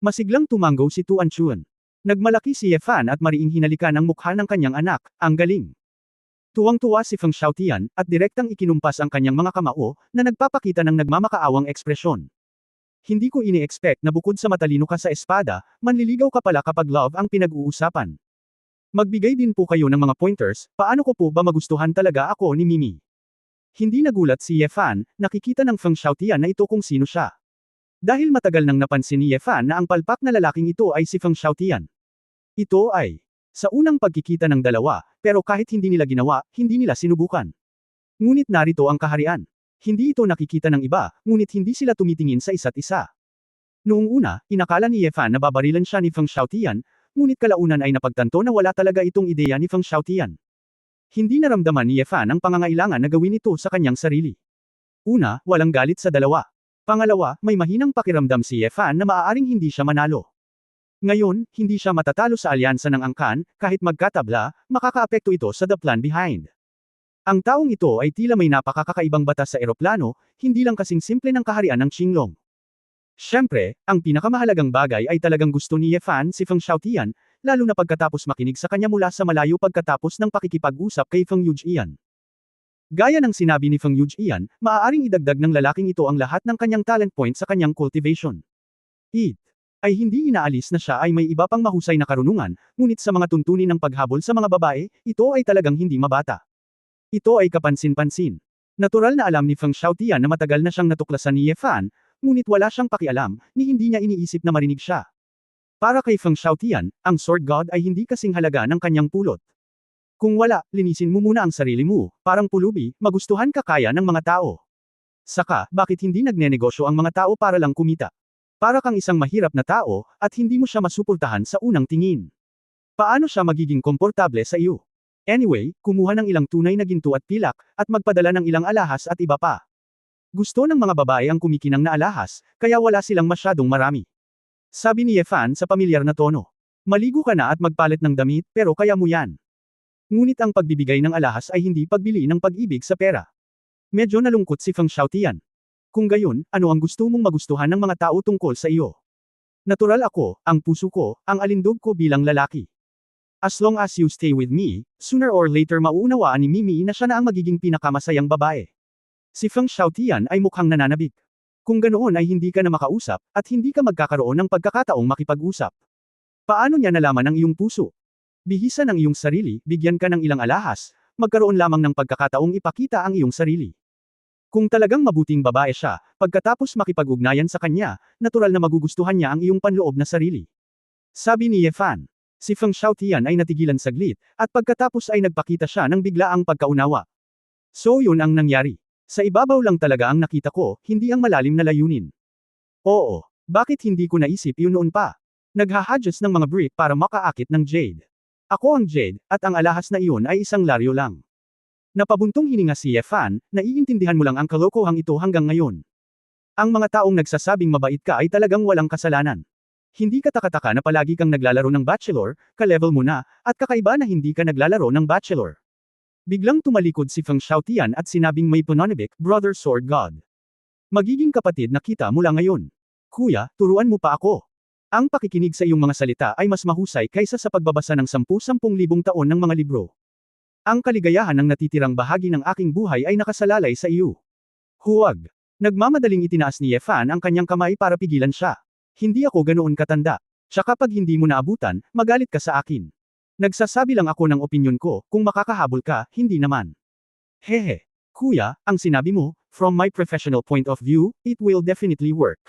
Masiglang tumanggo si Tuan Chuan. Nagmalaki si Ye Fan at mariing hinalikan ang mukha ng kanyang anak, ang galing. Tuwang-tuwa si Feng Xiaotian, at direktang ikinumpas ang kanyang mga kamao, na nagpapakita ng nagmamakaawang ekspresyon. Hindi ko ini-expect na bukod sa matalino ka sa espada, manliligaw ka pala kapag love ang pinag-uusapan. Magbigay din po kayo ng mga pointers, paano ko po ba magustuhan talaga ako ni Mimi? Hindi nagulat si Ye Fan, nakikita ng Feng Xiaotian na ito kung sino siya. Dahil matagal nang napansin ni Ye Fan na ang palpak na lalaking ito ay si Feng Xiaotian. Ito ay sa unang pagkikita ng dalawa, pero kahit hindi nila ginawa, hindi nila sinubukan. Ngunit narito ang kaharian. Hindi ito nakikita ng iba, ngunit hindi sila tumitingin sa isa't isa. Noong una, inakala ni Ye Fan na babarilan siya ni Feng Xiaotian, ngunit kalaunan ay napagtanto na wala talaga itong ideya ni Feng Xiaotian. Hindi naramdaman ni Ye Fan ang pangangailangan na gawin ito sa kanyang sarili. Una, walang galit sa dalawa. Pangalawa, may mahinang pakiramdam si Ye Fan na maaaring hindi siya manalo. Ngayon, hindi siya matatalo sa alyansa ng angkan, kahit magkatabla, makakaapekto ito sa the plan behind. Ang taong ito ay tila may napakakakaibang batas sa eroplano, hindi lang kasing simple ng kaharian ng Qinglong. Siyempre, ang pinakamahalagang bagay ay talagang gusto ni Ye Fan si Feng Xiaotian, lalo na pagkatapos makinig sa kanya mula sa malayo pagkatapos ng pakikipag-usap kay Feng Yujian. Gaya ng sinabi ni Feng Yujian, maaaring idagdag ng lalaking ito ang lahat ng kanyang talent point sa kanyang cultivation. It ay hindi inaalis na siya ay may iba pang mahusay na karunungan, ngunit sa mga tuntunin ng paghabol sa mga babae, ito ay talagang hindi mabata. Ito ay kapansin-pansin. Natural na alam ni Feng Xiaotian na matagal na siyang natuklasan ni Ye Fan, ngunit wala siyang pakialam, ni hindi niya iniisip na marinig siya. Para kay Feng Xiaotian, ang Sword God ay hindi kasing halaga ng kanyang pulot. Kung wala, linisin mo muna ang sarili mo, parang pulubi, magustuhan ka kaya ng mga tao. Saka, bakit hindi nagnenegosyo ang mga tao para lang kumita? Para kang isang mahirap na tao, at hindi mo siya masuportahan sa unang tingin. Paano siya magiging komportable sa iyo? Anyway, kumuha ng ilang tunay na ginto at pilak, at magpadala ng ilang alahas at iba pa. Gusto ng mga babae ang kumikinang na alahas, kaya wala silang masyadong marami. Sabi ni Ye Fan sa pamilyar na tono. Maligo ka na at magpalit ng damit, pero kaya mo yan. Ngunit ang pagbibigay ng alahas ay hindi pagbili ng pag-ibig sa pera. Medyo nalungkot si Feng Xiaotian. Kung gayon, ano ang gusto mong magustuhan ng mga tao tungkol sa iyo? Natural ako, ang puso ko, ang alindog ko bilang lalaki. As long as you stay with me, sooner or later mauunawaan ni Mimi na siya na ang magiging pinakamasayang babae. Si Feng Xiaotian ay mukhang nananabik. Kung ganoon ay hindi ka na makausap, at hindi ka magkakaroon ng pagkakataong makipag-usap. Paano niya nalaman ang iyong puso? Bihisan ang iyong sarili, bigyan ka ng ilang alahas, magkaroon lamang ng pagkakataong ipakita ang iyong sarili. Kung talagang mabuting babae siya, pagkatapos makipag-ugnayan sa kanya, natural na magugustuhan niya ang iyong panloob na sarili. Sabi ni Ye Fan. Si Feng Xiaotian ay natigilan saglit, at pagkatapos ay nagpakita siya ng biglaang pagkaunawa. So yun ang nangyari. Sa ibabaw lang talaga ang nakita ko, hindi ang malalim na layunin. Oo, bakit hindi ko naisip yun noon pa? Naghahadjust ng mga brick para makaakit ng jade. Ako ang jade, at ang alahas na iyon ay isang laryo lang. Napabuntong hininga si Ye Fan, naiintindihan mo lang ang kalokohang ito hanggang ngayon. Ang mga taong nagsasabing mabait ka ay talagang walang kasalanan. Hindi ka taka-taka na palagi kang naglalaro ng Bachelor, ka-level mo na, at kakaiba na hindi ka naglalaro ng Bachelor. Biglang tumalikod si Feng Xiaotian at sinabing may panonibik, Brother Sword God. Magiging kapatid na kita mula ngayon. Kuya, turuan mo pa ako. Ang pakikinig sa iyong mga salita ay mas mahusay kaysa sa pagbabasa ng 10,000 taon ng mga libro. Ang kaligayahan ng natitirang bahagi ng aking buhay ay nakasalalay sa iyo. Huwag. Nagmamadaling itinaas ni Ye Fan ang kanyang kamay para pigilan siya. Hindi ako ganoon katanda. Tsaka pag hindi mo naabutan, magalit ka sa akin. Nagsasabi lang ako ng opinyon ko, kung makakahabol ka, hindi naman. Hehe. Kuya, ang sinabi mo, from my professional point of view, it will definitely work.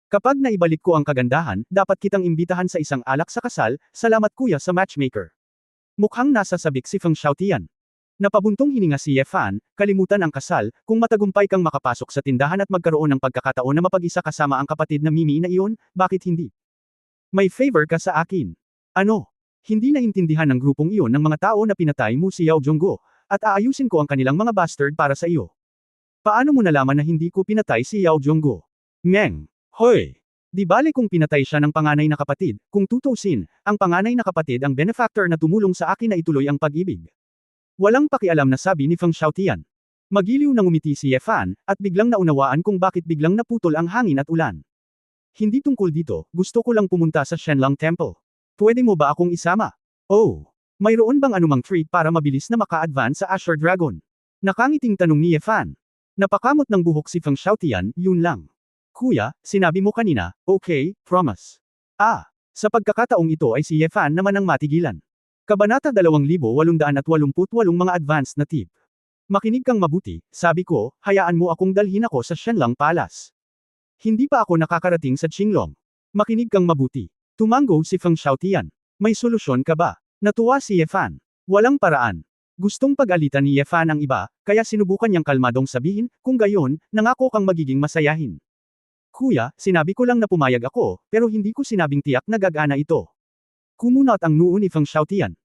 Kapag naibalik ko ang kagandahan, dapat kitang imbitahan sa isang alak sa kasal, salamat kuya sa matchmaker. Mukhang nasasabik si Feng Xiaotian. Napabuntong hininga si Ye Fan, kalimutan ang kasal, kung matagumpay kang makapasok sa tindahan at magkaroon ng pagkakataon na mapag-isa kasama ang kapatid na Mimi na iyon, bakit hindi? May favor ka sa akin. Ano? Hindi naintindihan ng grupong iyon ng mga tao na pinatay mo si Yao Zhongguo, at aayusin ko ang kanilang mga bastard para sa iyo. Paano mo nalaman na hindi ko pinatay si Yao Zhongguo? Meng. Hoy! Di bale kung pinatay siya ng panganay na kapatid, kung tutusin, ang panganay na kapatid ang benefactor na tumulong sa akin na ituloy ang pag-ibig. Walang pakialam na sabi ni Feng Xiaotian. Magiliw na ngumiti si Ye Fan, at biglang naunawaan kung bakit biglang naputol ang hangin at ulan. Hindi tungkol dito, gusto ko lang pumunta sa Shenlong Temple. Pwede mo ba akong isama? Oh, mayroon bang anumang treat para mabilis na maka-advance sa Azure Dragon? Nakangiting tanong ni Ye Fan. Napakamot ng buhok si Feng Xiaotian, yun lang. Kuya, sinabi mo kanina, okay, promise. Sa pagkakataong ito ay si Ye Fan naman ang matigilan. Kabanata 2888 mga advanced na tip. Makinig kang mabuti, sabi ko, hayaan mo akong dalhin ako sa Shenlong Palace. Hindi pa ako nakakarating sa Qinglong. Makinig kang mabuti. Tumango si Feng Xiaotian. May solusyon ka ba? Natuwa si Ye Fan. Walang paraan. Gustong pag-alitan ni Ye Fan ang iba, kaya sinubukan niyang kalmadong sabihin, kung gayon, nangako kang magiging masayahin. Kuya, sinabi ko lang na pumayag ako, pero hindi ko sinabing tiyak na gagana ito. Kumunot ang noo ni Feng Xiaotian.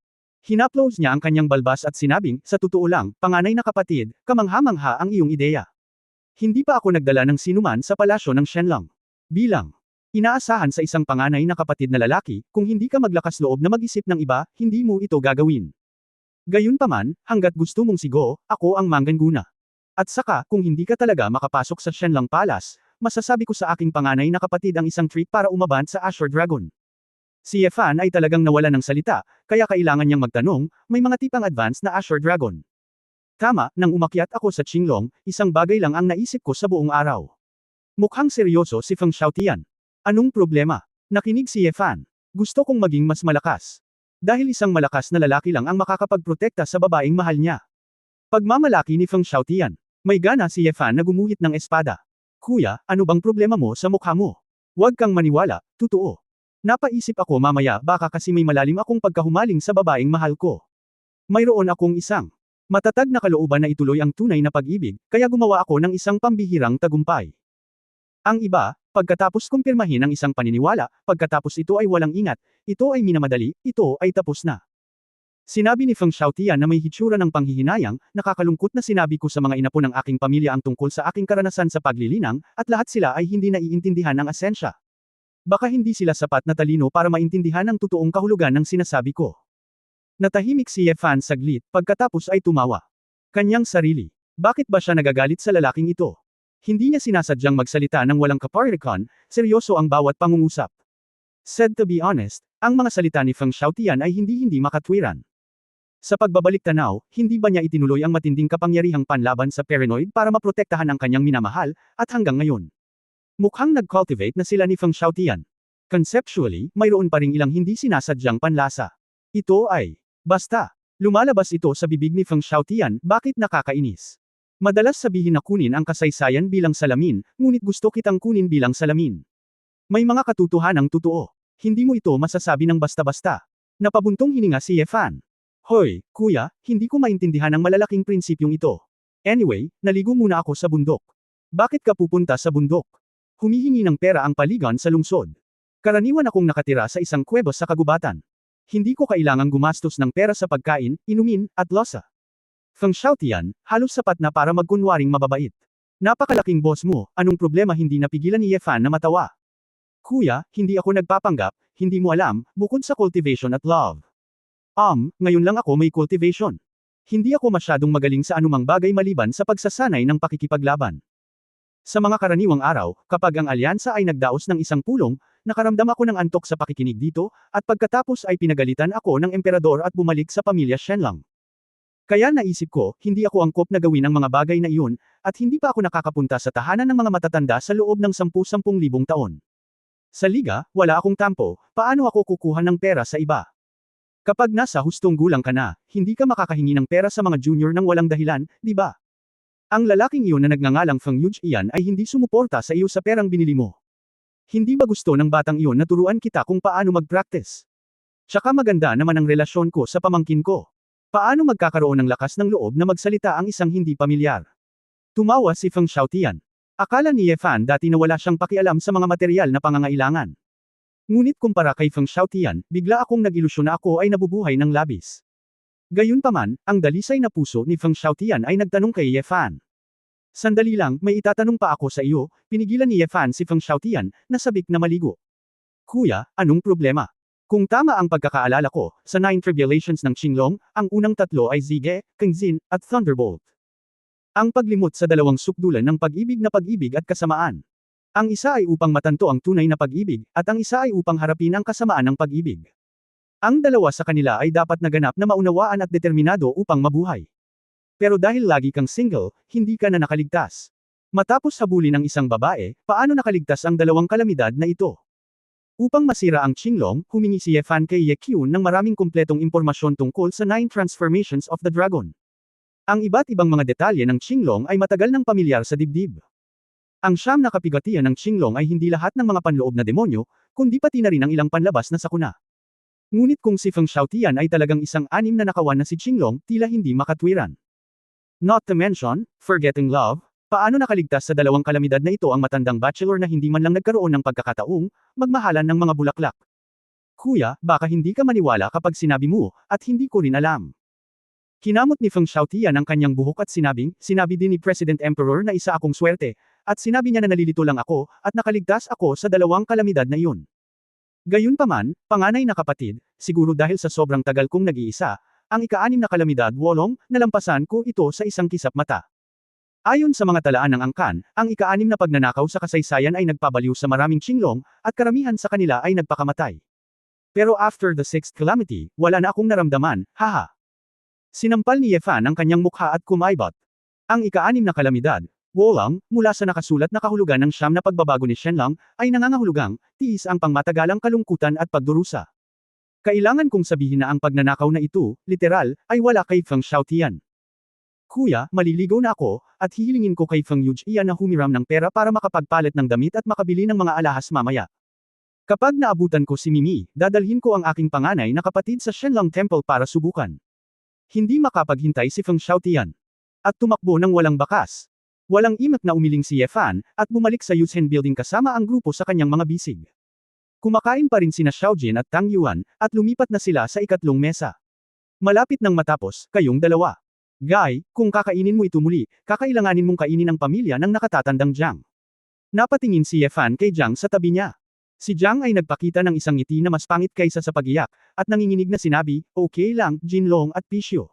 Hinaplos niya ang kanyang balbas at sinabing, sa totoo lang, panganay na kapatid, kamangha-mangha ang iyong ideya. Hindi pa ako nagdala ng sinuman sa palasyo ng Shenlong. Bilang inaasahan sa isang panganay na kapatid na lalaki, kung hindi ka maglakas loob na mag-isip ng iba, hindi mo ito gagawin. Gayunpaman, hanggat gusto mong sigo, ako ang mangganguna. At saka, kung hindi ka talaga makapasok sa Shenlong Palace, masasabi ko sa aking panganay na kapatid ang isang treat para umabant sa Azure Dragon. Si Ye Fan ay talagang nawala ng salita, kaya kailangan niyang magtanong, may mga tipang advance na Azure Dragon. Tama, nang umakyat ako sa Qinglong, isang bagay lang ang naisip ko sa buong araw. Mukhang seryoso si Feng Xiaotian. Anong problema? Nakinig si Ye Fan. Gusto kong maging mas malakas. Dahil isang malakas na lalaki lang ang makakapagprotekta sa babaeng mahal niya. Pagmamalaki ni Feng Xiaotian. May gana si Ye Fan na gumuhit ng espada. Kuya, ano bang problema mo sa mukha mo? Huwag kang maniwala, totoo. Napaisip ako mamaya baka kasi may malalim akong pagkahumaling sa babaeng mahal ko. Mayroon akong isang matatag na kalooban na ituloy ang tunay na pag-ibig, kaya gumawa ako ng isang pambihirang tagumpay. Ang iba, pagkatapos kumpirmahin ang isang paniniwala, pagkatapos ito ay walang ingat, ito ay minamadali, ito ay tapos na. Sinabi ni Feng Xiaotian na may hitsura ng panghihinayang, nakakalungkot na sinabi ko sa mga inapo ng aking pamilya ang tungkol sa aking karanasan sa paglilinang, at lahat sila ay hindi naiintindihan ng asensya. Baka hindi sila sapat na talino para maintindihan ang totoong kahulugan ng sinasabi ko. Natahimik si Ye Fan saglit, pagkatapos ay tumawa. Kanyang sarili. Bakit ba siya nagagalit sa lalaking ito? Hindi niya sinasadyang magsalita ng walang kapartikan, seryoso ang bawat pangungusap. Said to be honest, ang mga salita ni Feng Xiaotian ay hindi makatwiran. Sa pagbabalik tanaw, hindi ba niya itinuloy ang matinding kapangyarihang panlaban sa paranoid para maprotektahan ang kanyang minamahal, at hanggang ngayon? Mukhang nag-cultivate na sila ni Feng Xiaotian. Conceptually, mayroon pa ring ilang hindi sinasadyang panlasa. Ito ay, basta, lumalabas ito sa bibig ni Feng Xiaotian, bakit nakakainis? Madalas sabihin na kunin ang kasaysayan bilang salamin, ngunit gusto kitang kunin bilang salamin. May mga katotohanang totoo. Hindi mo ito masasabi ng basta-basta. Napabuntong hininga si Ye Fan. Hoy, kuya, hindi ko maintindihan ang malalaking prinsipyong ito. Anyway, naligo muna ako sa bundok. Bakit ka pupunta sa bundok? Humihingi ng pera ang paligan sa lungsod. Karaniwan akong nakatira sa isang kuweba sa kagubatan. Hindi ko kailangang gumastos ng pera sa pagkain, inumin, at losa. Feng Xiaotian, halos sapat na para magkunwaring mababait. Napakalaking boss mo, anong problema? Hindi napigilan ni Ye Fan na matawa. Kuya, hindi ako nagpapanggap, hindi mo alam, bukod sa cultivation at love. Ngayon lang ako may cultivation. Hindi ako masyadong magaling sa anumang bagay maliban sa pagsasanay ng pakikipaglaban. Sa mga karaniwang araw, kapag ang alyansa ay nagdaos ng isang pulong, nakaramdam ako ng antok sa pakikinig dito, at pagkatapos ay pinagalitan ako ng emperador at bumalik sa pamilya Shenlang. Kaya naisip ko, hindi ako angkop na gawin ang mga bagay na iyon, at hindi pa ako nakakapunta sa tahanan ng mga matatanda sa loob ng 10,000 taon. Sa liga, wala akong tampo, paano ako kukuha ng pera sa iba? Kapag nasa hustong gulang ka na, hindi ka makakahingi ng pera sa mga junior ng walang dahilan, di ba? Ang lalaking iyon na nagngangalang Feng Yujian ay hindi sumuporta sa iyo sa perang binili mo. Hindi ba gusto ng batang iyon na turuan kita kung paano mag-practice? Tsaka maganda naman ang relasyon ko sa pamangkin ko. Paano magkakaroon ng lakas ng loob na magsalita ang isang hindi pamilyar? Tumawa si Feng Xiaotian. Akala ni Ye Fan dati na wala siyang pakialam sa mga material na pangangailangan. Ngunit kumpara kay Feng Xiaotian, bigla akong nag-ilusyon na ako ay nabubuhay ng labis. Gayunpaman, ang dalisay na puso ni Feng Xiaotian ay nagtanong kay Ye Fan. Sandali lang, may itatanong pa ako sa iyo, pinigilan ni Ye Fan si Feng Xiaotian, na sabik na maligo. Kuya, anong problema? Kung tama ang pagkakaalala ko, sa 9 tribulations ng Qinglong, ang unang tatlo ay Zige, Kengzin, at Thunderbolt. Ang paglimot sa dalawang sukdulan ng pag-ibig na pag-ibig at kasamaan. Ang isa ay upang matanto ang tunay na pag-ibig, at ang isa ay upang harapin ang kasamaan ng pag-ibig. Ang dalawa sa kanila ay dapat naganap na maunawaan at determinado upang mabuhay. Pero dahil lagi kang single, hindi ka na nakaligtas. Matapos habulin ang isang babae, paano nakaligtas ang dalawang kalamidad na ito? Upang masira ang Qinglong, humingi si Ye Fan kay Ye Qiun ng maraming kumpletong impormasyon tungkol sa 9 transformations of the dragon. Ang iba't ibang mga detalye ng Qinglong ay matagal nang pamilyar sa dibdib. Ang siyam na kapigatian ng Qinglong ay hindi lahat ng mga panloob na demonyo, kundi pati na rin ang ilang panlabas na sakuna. Ngunit kung si Feng Xiaotian ay talagang isang anim na nakawan na si Qinglong, tila hindi makatwiran. Not to mention, forgetting love, paano nakaligtas sa dalawang kalamidad na ito ang matandang bachelor na hindi man lang nagkaroon ng pagkakataong, magmahalan ng mga bulaklak. Kuya, baka hindi ka maniwala kapag sinabi mo, at hindi ko rin alam. Kinamot ni Feng Xiaotian ang kanyang buhok at sinabi din ni President Emperor na isa akong swerte, at sinabi niya na nalilito lang ako, at nakaligtas ako sa dalawang kalamidad na iyon. Gayunpaman, panganay na kapatid, siguro dahil sa sobrang tagal kong nag-iisa, ang ika-6 na kalamidad wolong, nalampasan ko ito sa isang kisap mata. Ayon sa mga talaan ng angkan, ang ika-6 na pagnanakaw sa kasaysayan ay nagpabaliw sa maraming Qinglong, at karamihan sa kanila ay nagpakamatay. Pero after the 6th calamity, wala na akong naramdaman, haha. Sinampal ni Ye Fan ang kanyang mukha at kumaibot. Ang ika-6 na kalamidad, wolong, mula sa nakasulat na kahulugan ng siyam na pagbabago ni Shenlang, ay nangangahulugang, tiis ang pangmatagalang kalungkutan at pagdurusa. Kailangan kong sabihin na ang pagnanakaw na ito, literal, ay wala kay Feng Xiaotian. Kuya, maliligaw na ako, at hihilingin ko kay Feng Yujian na humiram ng pera para makapagpalit ng damit at makabili ng mga alahas mamaya. Kapag naabutan ko si Mimi, dadalhin ko ang aking panganay na kapatid sa Shenlang Temple para subukan. Hindi makapaghintay si Feng Xiaotian. At tumakbo ng walang bakas. Walang imak na umiling si Ye Fan, at bumalik sa Yusen Building kasama ang grupo sa kanyang mga bisig. Kumakain pa rin sina Xiaojin at Tang Yuan, at lumipat na sila sa ikatlong mesa. Malapit nang matapos, kayong dalawa. Guy, kung kakainin mo ito muli, kakailanganin mong kainin ang pamilya ng nakatatandang Jiang. Napatingin si Ye Fan kay Jiang sa tabi niya. Si Jiang ay nagpakita ng isang ngiti na mas pangit kaysa sa pagiyak, at nanginginig na sinabi, okay lang, Jinlong at Pisyo.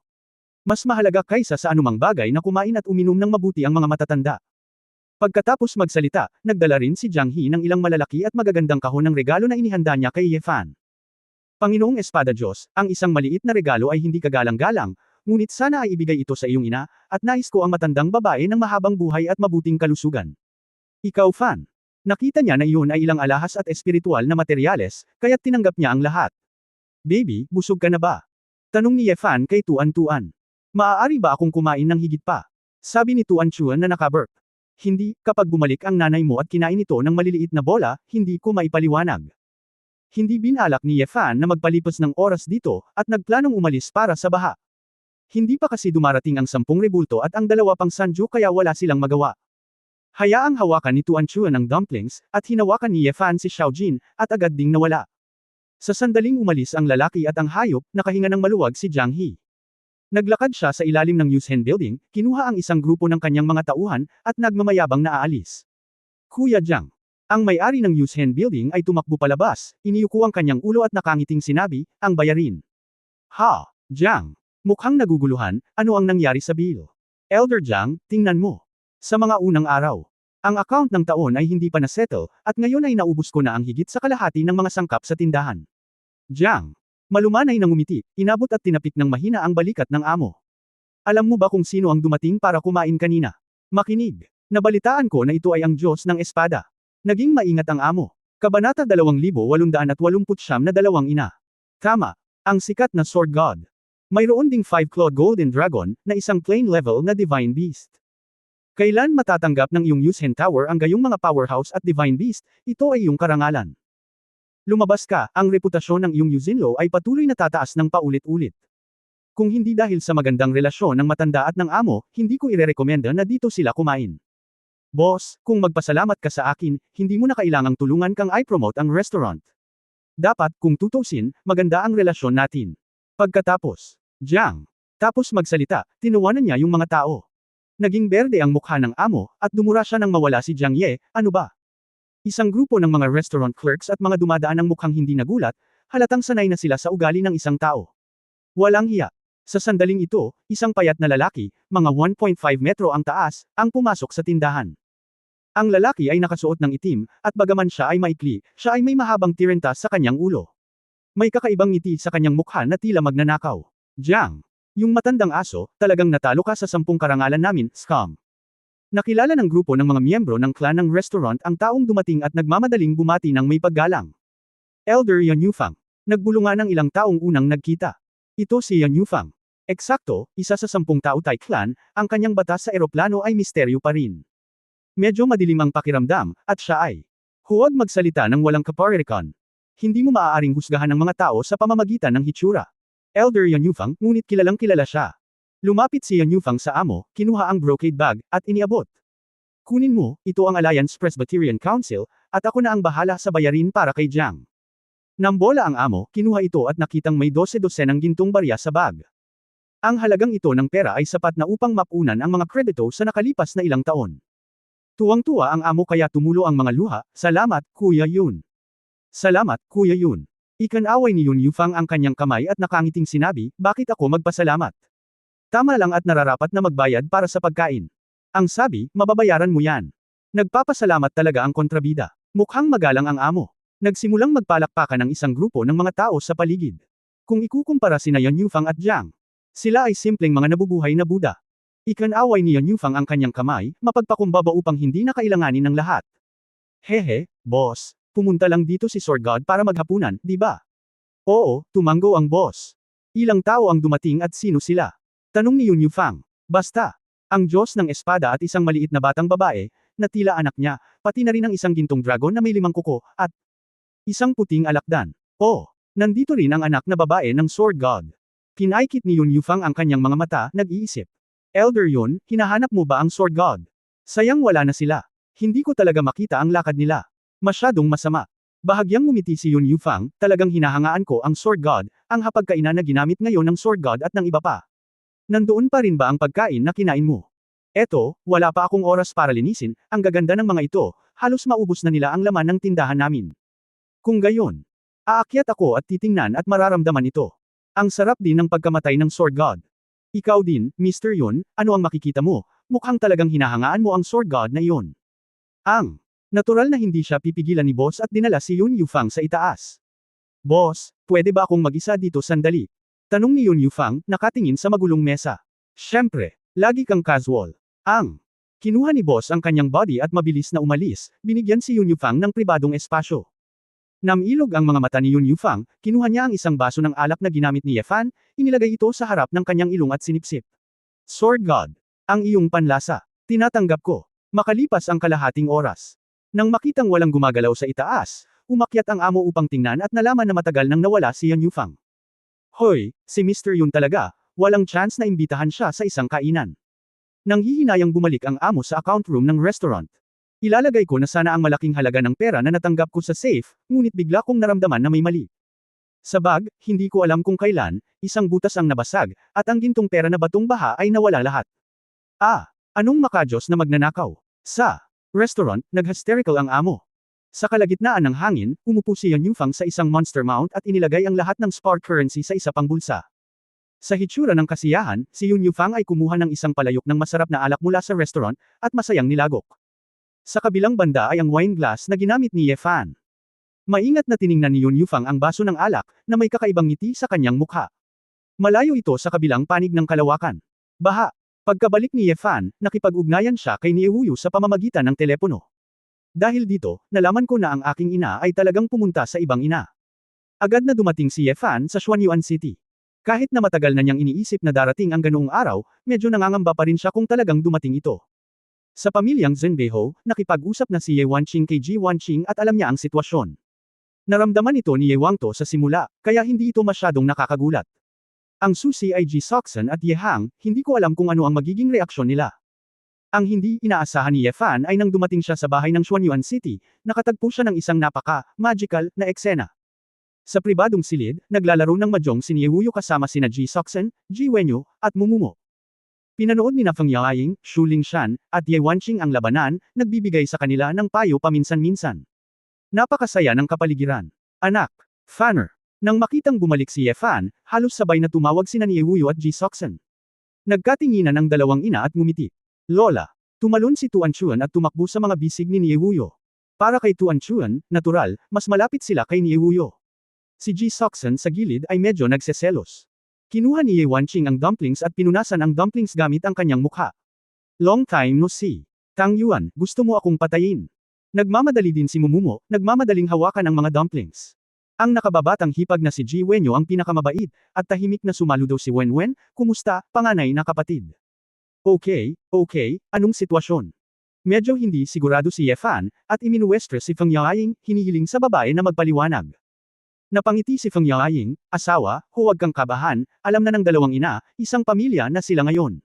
Mas mahalaga kaysa sa anumang bagay na kumain at uminom ng mabuti ang mga matatanda. Pagkatapos magsalita, nagdala rin si Jiang He ng ilang malalaki at magagandang kahon ng regalo na inihanda niya kay Ye Fan. Panginoong Espada Diyos, ang isang maliit na regalo ay hindi kagalang-galang, ngunit sana ay ibigay ito sa iyong ina, at nais ko ang matandang babae ng mahabang buhay at mabuting kalusugan. Ikaw Fan. Nakita niya na iyon ay ilang alahas at espiritual na materyales, kaya't tinanggap niya ang lahat. Baby, busog ka na ba? Tanong ni Ye Fan kay Tuan Tuan. Maaari ba akong kumain ng higit pa? Sabi ni Tuan Chuan na nakaburp. Hindi, kapag bumalik ang nanay mo at kinain ito ng maliliit na bola, hindi ko maipaliwanag. Hindi binalak ni Ye Fan na magpalipas ng oras dito, at nagplanong umalis para sa baha. Hindi pa kasi dumarating ang 10 rebulto at ang 2 pang sanju kaya wala silang magawa. Hayaang hawakan ni Tuan Chuan ang dumplings, at hinawakan ni Ye Fan si Xiao Jin, at agad ding nawala. Sa sandaling umalis ang lalaki at ang hayop, nakahinga ng maluwag si Jiang He. Naglakad siya sa ilalim ng Yusen Building, kinuha ang isang grupo ng kanyang mga tauhan, at nagmamayabang na aalis. Kuya Jiang. Ang may-ari ng Yusen Building ay tumakbo palabas, iniyuko ang kanyang ulo at nakangiting sinabi, ang bayarin. Ha, Jiang. Mukhang naguguluhan, ano ang nangyari sa bill? Elder Jiang, tingnan mo. Sa mga unang araw, ang account ng taon ay hindi pa na-settle, at ngayon ay naubos ko na ang higit sa kalahati ng mga sangkap sa tindahan. Jiang. Malumanay nang umiti, inabot at tinapik ng mahina ang balikat ng amo. Alam mo ba kung sino ang dumating para kumain kanina? Makinig. Nabalitaan ko na ito ay ang Diyos ng Espada. Naging maingat ang amo. Kabanata 2889 na dalawang ina. Tama. Ang sikat na Sword God. Mayroon ding 5-clawed Golden Dragon, na isang plain level na Divine Beast. Kailan matatanggap ng iyong Yusen Tower ang gayong mga powerhouse at Divine Beast, ito ay iyong karangalan. Lumabas ka, ang reputasyon ng iyong Yuzinlo ay patuloy na tataas ng paulit-ulit. Kung hindi dahil sa magandang relasyon ng matanda at ng amo, hindi ko irerekomenda na dito sila kumain. Boss, kung magpasalamat ka sa akin, hindi mo na kailangang tulungan kang i-promote ang restaurant. Dapat, kung tutusin, maganda ang relasyon natin. Pagkatapos, Jiang. Tapos magsalita, tinawanan niya yung mga tao. Naging berde ang mukha ng amo, at dumura siya nang mawala si Jiang Ye, ano ba? Isang grupo ng mga restaurant clerks at mga dumadaan ng mukhang hindi nagulat, halatang sanay na sila sa ugali ng isang tao. Walang hiya. Sa sandaling ito, isang payat na lalaki, mga 1.5 metro ang taas, ang pumasok sa tindahan. Ang lalaki ay nakasuot ng itim, at bagaman siya ay maikli, siya ay may mahabang tirentas sa kanyang ulo. May kakaibang ngiti sa kanyang mukha na tila magnanakaw. Jiang. Yung matandang aso, talagang natalo ka sa 10 karangalan namin, scum. Nakilala ng grupo ng mga miyembro ng clan ng restaurant ang taong dumating at nagmamadaling bumati ng may paggalang. Elder Yan Yufang. Nagbulungan ng ilang taong unang nagkita. Ito si Yan Yufang. Eksakto, isa sa 10 tao Tai clan, ang kanyang batas sa eroplano ay misteryo pa rin. Medyo madilim ang pakiramdam, at siya ay, huwag magsalita ng walang kaparirikan. Hindi mo maaaring husgahan ng mga tao sa pamamagitan ng hitsura. Elder Yan Yufang, ngunit kilalang kilala siya. Lumapit si Yan Yufang sa amo, kinuha ang brocade bag, at iniabot. Kunin mo, ito ang Alliance Presbyterian Council, at ako na ang bahala sa bayarin para kay Jiang. Nambola ang amo, kinuha ito at nakitang may 12 ng gintong barya sa bag. Ang halagang ito ng pera ay sapat na upang mapunan ang mga kredito sa nakalipas na ilang taon. Tuwang-tuwa ang amo kaya tumulo ang mga luha, salamat, Kuya Yun. Salamat, Kuya Yun. Ikanaway ni Yun Yufang ang kanyang kamay at nakangiting sinabi, bakit ako magpasalamat? Tama lang at nararapat na magbayad para sa pagkain. Ang sabi, mababayaran mo yan. Nagpapasalamat talaga ang kontrabida. Mukhang magalang ang amo. Nagsimulang magpalakpakan ng isang grupo ng mga tao sa paligid. Kung ikukumpara sina Yan Yufang at Jiang, sila ay simpleng mga nabubuhay na Buddha. Ikanaway ni Yan Yufang ang kanyang kamay, mapagpakumbaba upang hindi na kailanganin ng lahat. Hehe, boss. Pumunta lang dito si Sword God para maghapunan, di ba? Oo, tumanggo ang boss. Ilang tao ang dumating at sino sila? Tanong ni Yun Yufang. Basta. Ang Diyos ng Espada at isang maliit na batang babae, na tila anak niya, pati na rin ang isang gintong dragon na may 5 kuko, at isang puting alakdan. Oh, nandito rin ang anak na babae ng Sword God. Kinaikit ni Yun Yufang ang kanyang mga mata, nag-iisip. Elder Yun, hinahanap mo ba ang Sword God? Sayang wala na sila. Hindi ko talaga makita ang lakad nila. Masyadong masama. Bahagyang ngumiti si Yun Yufang, talagang hinahangaan ko ang Sword God, ang hapagkainan na ginamit ngayon ng Sword God at ng iba pa. Nandoon pa rin ba ang pagkain na kinain mo? Eto, wala pa akong oras para linisin, ang gaganda ng mga ito, halos maubos na nila ang laman ng tindahan namin. Kung gayon, aakyat ako at titingnan at mararamdaman ito. Ang sarap din ng pagkamatay ng Sword God. Ikaw din, Mr. Yun, ano ang makikita mo? Mukhang talagang hinahangaan mo ang Sword God na iyon. Ang natural na hindi siya pipigilan ni boss at dinala si Yun Yufang sa itaas. Boss, pwede ba akong mag-isa dito sandali? Tanong ni Yun Yufang, nakatingin sa magulong mesa. Siyempre, lagi kang casual. Ang kinuha ni boss ang kanyang body at mabilis na umalis, binigyan si Yun Yufang ng pribadong espasyo. Namilog ang mga mata ni Yun Yufang, kinuha niya ang isang baso ng alak na ginamit ni Yefan, inilagay ito sa harap ng kanyang ilong at sinipsip. Sword God, ang iyong panlasa. Tinatanggap ko. Makalipas ang kalahating oras. Nang makitang walang gumagalaw sa itaas, umakyat ang amo upang tingnan at nalaman na matagal nang nawala si Yun Yufang. Hoy, si Mr. Yun talaga, walang chance na imbitahan siya sa isang kainan. Nang hihinayang bumalik ang amo sa account room ng restaurant. Ilalagay ko na sana ang malaking halaga ng pera na natanggap ko sa safe, ngunit bigla kong naramdaman na may mali. Sa bag, hindi ko alam kung kailan, isang butas ang nabasag, at ang gintong pera na batong baha ay nawala lahat. Anong makajos na magnanakaw? Sa restaurant, nag-hysterical ang amo. Sa kalagitnaan ng hangin, umupo si Yun Yufang sa isang monster mount at inilagay ang lahat ng spark currency sa isa pang bulsa. Sa hitsura ng kasiyahan, si Yun Yufang ay kumuha ng isang palayok ng masarap na alak mula sa restaurant, at masayang nilagok. Sa kabilang banda ay ang wine glass na ginamit ni Yefan. Maingat na tiningnan ni Yun Yufang ang baso ng alak, na may kakaibang ngiti sa kanyang mukha. Malayo ito sa kabilang panig ng kalawakan. Baha. Pagkabalik ni Yefan, nakipag-ugnayan siya kay Niewuyo sa pamamagitan ng telepono. Dahil dito, nalaman ko na ang aking ina ay talagang pumunta sa ibang ina. Agad na dumating si Yefan sa Xuanyuan City. Kahit na matagal na niyang iniisip na darating ang ganoong araw, medyo nangangamba pa rin siya kung talagang dumating ito. Sa pamilyang Zhenbeiho, nakipag-usap na si Ye Wanqing kay Ji Wanqing at alam niya ang sitwasyon. Naramdaman ito ni Ye Wangto sa simula, kaya hindi ito masyadong nakakagulat. Ang susi ay Ji Soxan at Ye Hang, hindi ko alam kung ano ang magiging reaksyon nila. Ang hindi inaasahan ni Ye Fan ay nang dumating siya sa bahay ng Xuanyuan City, nakatagpo siya ng isang napaka-magical na eksena. Sa pribadong silid, naglalaro ng mahjong si Niewuyo kasama sina Ji Soxan, Ji Wenyo, at Mumumo. Pinanood ni Feng Yaoying, Shu Lingshan, at Ye Wanqing ang labanan, nagbibigay sa kanila ng payo paminsan-minsan. Napakasaya ng kapaligiran. Anak, Fanner. Nang makitang bumalik si Ye Fan, halos sabay na tumawag sina Niewuyo at Ji Soxan. Nagkatinginan ang dalawang ina at ngumiti. Lola. Tumalon si Tuan Chuan at tumakbo sa mga bisig ni Niewuyo. Para kay Tuan Chuan, natural, mas malapit sila kay Niewuyo. Si Ji Soxan sa gilid ay medyo nagseselos. Kinuha ni Ye Wanqing ang dumplings at pinunasan ang dumplings gamit ang kanyang mukha. Long time no see. Tang Yuan, gusto mo akong patayin? Nagmamadali din si Mumumo, nagmamadaling hawakan ang mga dumplings. Ang nakababatang hipag na si Ji Wenyo ang pinakamabait, at tahimik na sumalo daw si Wenwen, kumusta, panganay na kapatid? Okay, anong sitwasyon? Medyo hindi sigurado si Ye Fan, at iminuwestre si Feng Yaoying, hinihiling sa babae na magpaliwanag. Napangiti si Feng Yaoying, asawa, huwag kang kabahan, alam na ng dalawang ina, isang pamilya na sila ngayon.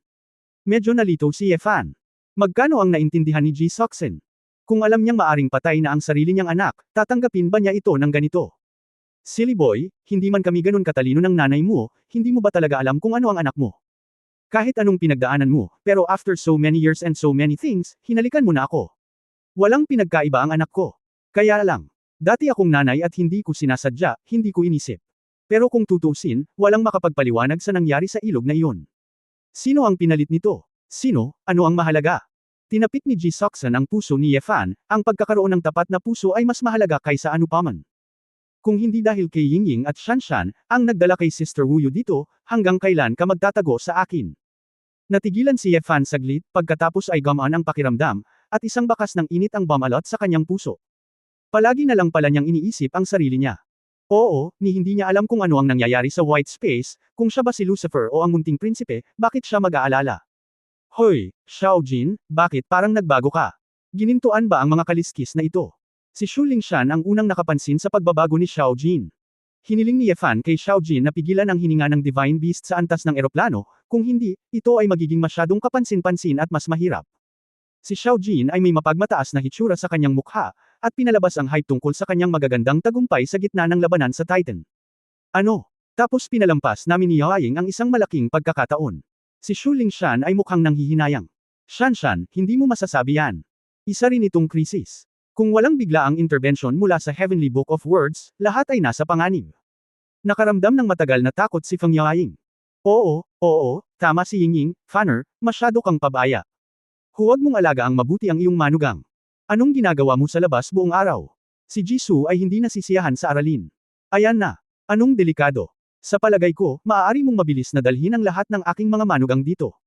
Medyo nalito si Ye Fan. Magkano ang naintindihan ni Ji Soxan? Kung alam niyang maaring patay na ang sarili niyang anak, tatanggapin ba niya ito ng ganito? Silly boy, hindi man kami ganun katalino ng nanay mo, hindi mo ba talaga alam kung ano ang anak mo? Kahit anong pinagdaanan mo, pero after so many years and so many things, hinalikan mo na ako. Walang pinagkaiba ang anak ko. Kaya lang. Dati akong nanay at hindi ko sinasadya, hindi ko inisip. Pero kung tutusin, walang makapagpaliwanag sa nangyari sa ilog na iyon. Sino ang pinalit nito? Sino, ano ang mahalaga? Tinapik ni Ji Soxan ang puso ni Ye Fan, ang pagkakaroon ng tapat na puso ay mas mahalaga kaysa anupaman. Kung hindi dahil kay Yingying at Shanshan, ang nagdala kay Sister Wuyo dito, hanggang kailan ka magtatago sa akin? Natigilan si Ye Fan saglit, pagkatapos ay gumaan ang pakiramdam, at isang bakas ng init ang bumalot sa kanyang puso. Palagi na lang pala niyang iniisip ang sarili niya. Oo, hindi niya alam kung ano ang nangyayari sa White Space, kung siya ba si Lucifer o ang munting prinsipe, bakit siya mag-aalala? Hoy, Xiaojin, bakit parang nagbago ka? Ginintuan ba ang mga kaliskis na ito? Si Shu Lingshan ang unang nakapansin sa pagbabago ni Xiaojin. Hiniling ni Ye Fan kay Xiaojin na pigilan ang hininga ng Divine Beast sa antas ng eroplano, kung hindi, ito ay magiging masyadong kapansin-pansin at mas mahirap. Si Xiaojin ay may mapagmataas na hitsura sa kanyang mukha, at pinalabas ang hype tungkol sa kanyang magagandang tagumpay sa gitna ng labanan sa Titan. Ano? Tapos pinalampas namin ni Yaoying ang isang malaking pagkakataon. Si Shu Lingshan ay mukhang nanghihinayang. Shanshan, hindi mo masasabi yan. Isa rin itong krisis. Kung walang biglaang intervention mula sa Heavenly Book of Words, lahat ay nasa panganib. Nakaramdam ng matagal na takot si Feng Yaoying. Oo, tama si Yingying, Fanner, masyado kang pabaya. Huwag mong alagaang mabuti ang iyong manugang. Anong ginagawa mo sa labas buong araw? Si Jisoo ay hindi nasisiyahan sa aralin. Ayan na. Anong delikado? Sa palagay ko, maaari mong mabilis na dalhin ang lahat ng aking mga manugang dito.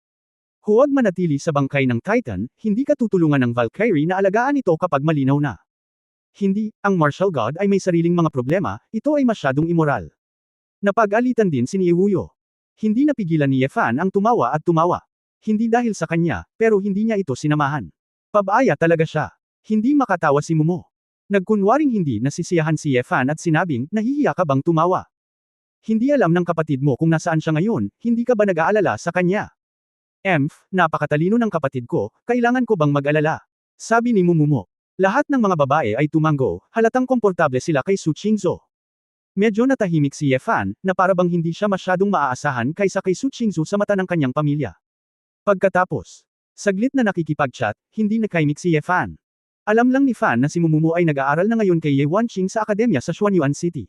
Huwag manatili sa bangkay ng Titan, hindi ka tutulungan ng Valkyrie na alagaan ito kapag malinaw na. Hindi, ang martial god ay may sariling mga problema, ito ay masyadong immoral. Napag-alitan din si Niewuyo. Hindi napigilan ni Yefan ang tumawa at tumawa. Hindi dahil sa kanya, pero hindi niya ito sinamahan. Pabaya talaga siya. Hindi makatawa si Momo. Nagkunwaring hindi nasisiyahan si Yefan at sinabing, nahihiya ka bang tumawa? Hindi alam ng kapatid mo kung nasaan siya ngayon, hindi ka ba nag-aalala sa kanya? Napakatalino ng kapatid ko, kailangan ko bang mag-alala? Sabi ni Mumumo. Lahat ng mga babae ay tumanggo, halatang komportable sila kay Su Qingzhou. Medyo natahimik si Yefan, na parabang hindi siya masyadong maaasahan kaysa kay Su Qingzhou sa mata ng kanyang pamilya. Pagkatapos, saglit na nakikipag-chat, hindi nakaimik si Yefan. Alam lang ni Fan na si Mumumo ay nag-aaral na ngayon kay Ye Wanqing sa akademya sa Xuanyuan City.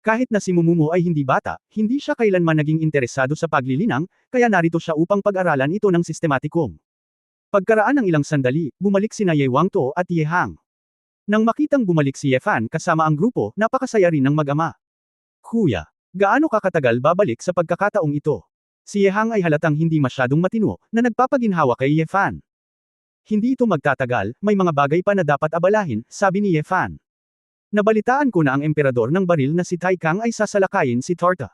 Kahit na si Mumumo ay hindi bata, hindi siya kailanman naging interesado sa paglilinang, kaya narito siya upang pag-aralan ito ng sistematikong. Pagkaraan ng ilang sandali, bumalik sina Ye Wangto at Ye Hang. Nang makitang bumalik si Ye Fan kasama ang grupo, napakasaya rin ng mag-ama. Kuya, gaano ka katagal babalik sa pagkakataong ito? Si Ye Hang ay halatang hindi masyadong matino, na nagpapaginhawa kay Ye Fan. Hindi ito magtatagal, may mga bagay pa na dapat abalahin, sabi ni Ye Fan. Nabalitaan ko na ang emperador ng baril na si Tai Kang ay sasalakayin si Torta.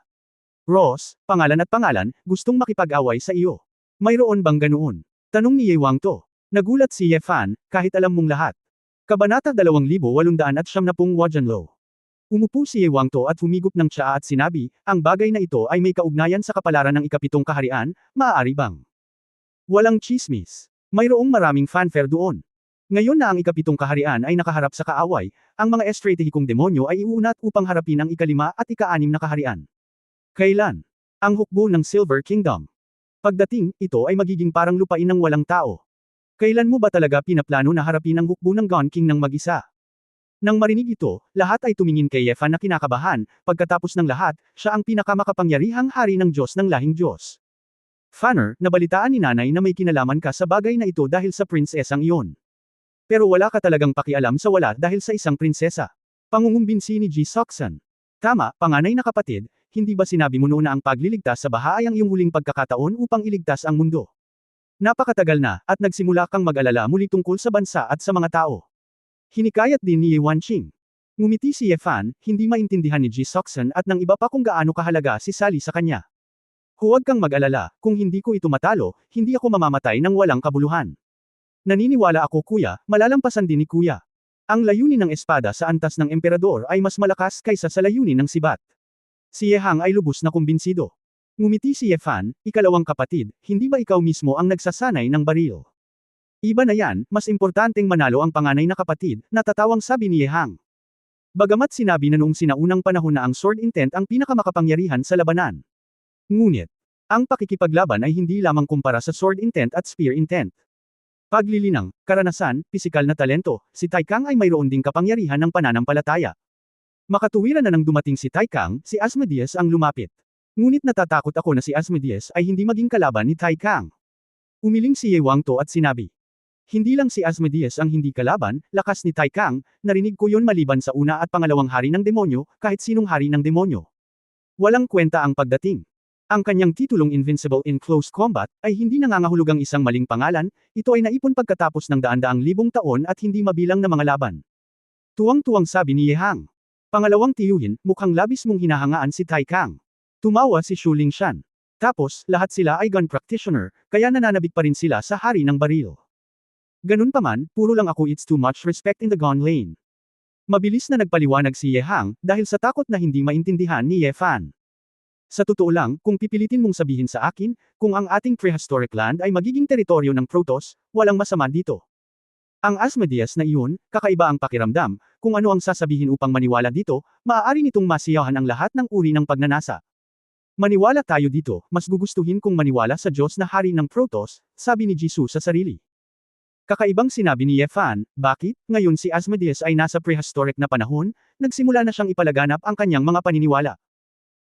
Ross, pangalan, gustong makipag-away sa iyo. Mayroon bang ganoon? Tanong ni Ye Wangto. Nagulat si Ye Fan, kahit alam mong lahat. Kabanata 2870 Wajanlo. Umupo si Ye Wangto at humigop ng tsaa at sinabi, ang bagay na ito ay may kaugnayan sa kapalaran ng ikapitong kaharian, maaari bang? Walang chismis. Mayroong maraming fanfare doon. Ngayon na ang ikapitong kaharian ay nakaharap sa kaaway, ang mga estratehikong demonyo ay iuunat upang harapin ang ikalima at ika-anim na kaharian. Kailan? Ang hukbo ng Silver Kingdom. Pagdating, ito ay magiging parang lupain ng walang tao. Kailan mo ba talaga pinaplano na harapin ang hukbo ng Gon King ng mag-isa? Nang marinig ito, lahat ay tumingin kay Yefan na kinakabahan, pagkatapos ng lahat, siya ang pinakamakapangyarihang hari ng Diyos ng lahing Diyos. Fanner, nabalitaan ni nanay na may kinalaman ka sa bagay na ito dahil sa prinsesang iyon. Pero wala ka talagang pakialam sa wala dahil sa isang prinsesa. Pangungumbinsi ni Ji Seoksan. Tama, panganay na kapatid, hindi ba sinabi mo noon na ang pagliligtas sa baha ay ang iyong huling pagkakataon upang iligtas ang mundo? Napakatagal na, at nagsimula kang mag-alala muli tungkol sa bansa at sa mga tao. Hinikayat din ni Ye Wanqing. Ngumiti si Ye Fan, hindi maintindihan ni Ji Seoksan at ng iba pa kung gaano kahalaga si Sally sa kanya. Huwag kang mag-alala, kung hindi ko ito matalo, hindi ako mamamatay ng walang kabuluhan. Naniniwala ako kuya, malalampasan din ni kuya. Ang layunin ng espada sa antas ng emperador ay mas malakas kaysa sa layunin ng sibat. Si Ye Hang ay lubos na kumbinsido. Ngumiti si Ye Fan, ikalawang kapatid, hindi ba ikaw mismo ang nagsasanay ng baril? Iba na yan, mas importanteng manalo ang panganay na kapatid, natatawang sabi ni Ye Hang. Bagamat sinabi na noong sinaunang panahon na ang sword intent ang pinakamakapangyarihan sa labanan. Ngunit, ang pakikipaglaban ay hindi lamang kumpara sa sword intent at spear intent. Paglilinang, karanasan, pisikal na talento, si Tai Kang ay mayroon ding kapangyarihan ng pananampalataya. Makatuwiran na nang dumating si Tai Kang, si Asmodeus ang lumapit. Ngunit natatakot ako na si Asmodeus ay hindi maging kalaban ni Tai Kang. Umiling si Ye Wangto at sinabi. Hindi lang si Asmodeus ang hindi kalaban, lakas ni Tai Kang, narinig ko yon maliban sa una at pangalawang hari ng demonyo, kahit sinong hari ng demonyo. Walang kwenta ang pagdating. Ang kanyang titulong Invincible in Close Combat, ay hindi nangangahulugang isang maling pangalan, ito ay naipon pagkatapos ng daan-daang libong taon at hindi mabilang na mga laban. Tuwang-tuwang sabi ni Ye Hang. Pangalawang tiyuhin, mukhang labis mong hinahangaan si Tai Kang. Tumawa si Shu Lingshan. Tapos, lahat sila ay gun practitioner, kaya nananabik pa rin sila sa hari ng baril. Ganun pa man, puro lang ako it's too much respect in the gun lane. Mabilis na nagpaliwanag si Ye Hang, dahil sa takot na hindi maintindihan ni Ye Fan. Sa totoo lang, kung pipilitin mong sabihin sa akin, kung ang ating prehistoric land ay magiging teritoryo ng Protoss, walang masama dito. Ang Asmodeus na iyon, kakaiba ang pakiramdam, kung ano ang sasabihin upang maniwala dito, maaari nitong masiyahan ang lahat ng uri ng pagnanasa. Maniwala tayo dito, mas gugustuhin kong maniwala sa Diyos na hari ng Protoss, sabi ni Jisoo sa sarili. Kakaibang sinabi ni Ye Fan, bakit? Ngayon si Asmodeus ay nasa prehistoric na panahon, nagsimula na siyang ipalaganap ang kanyang mga paniniwala.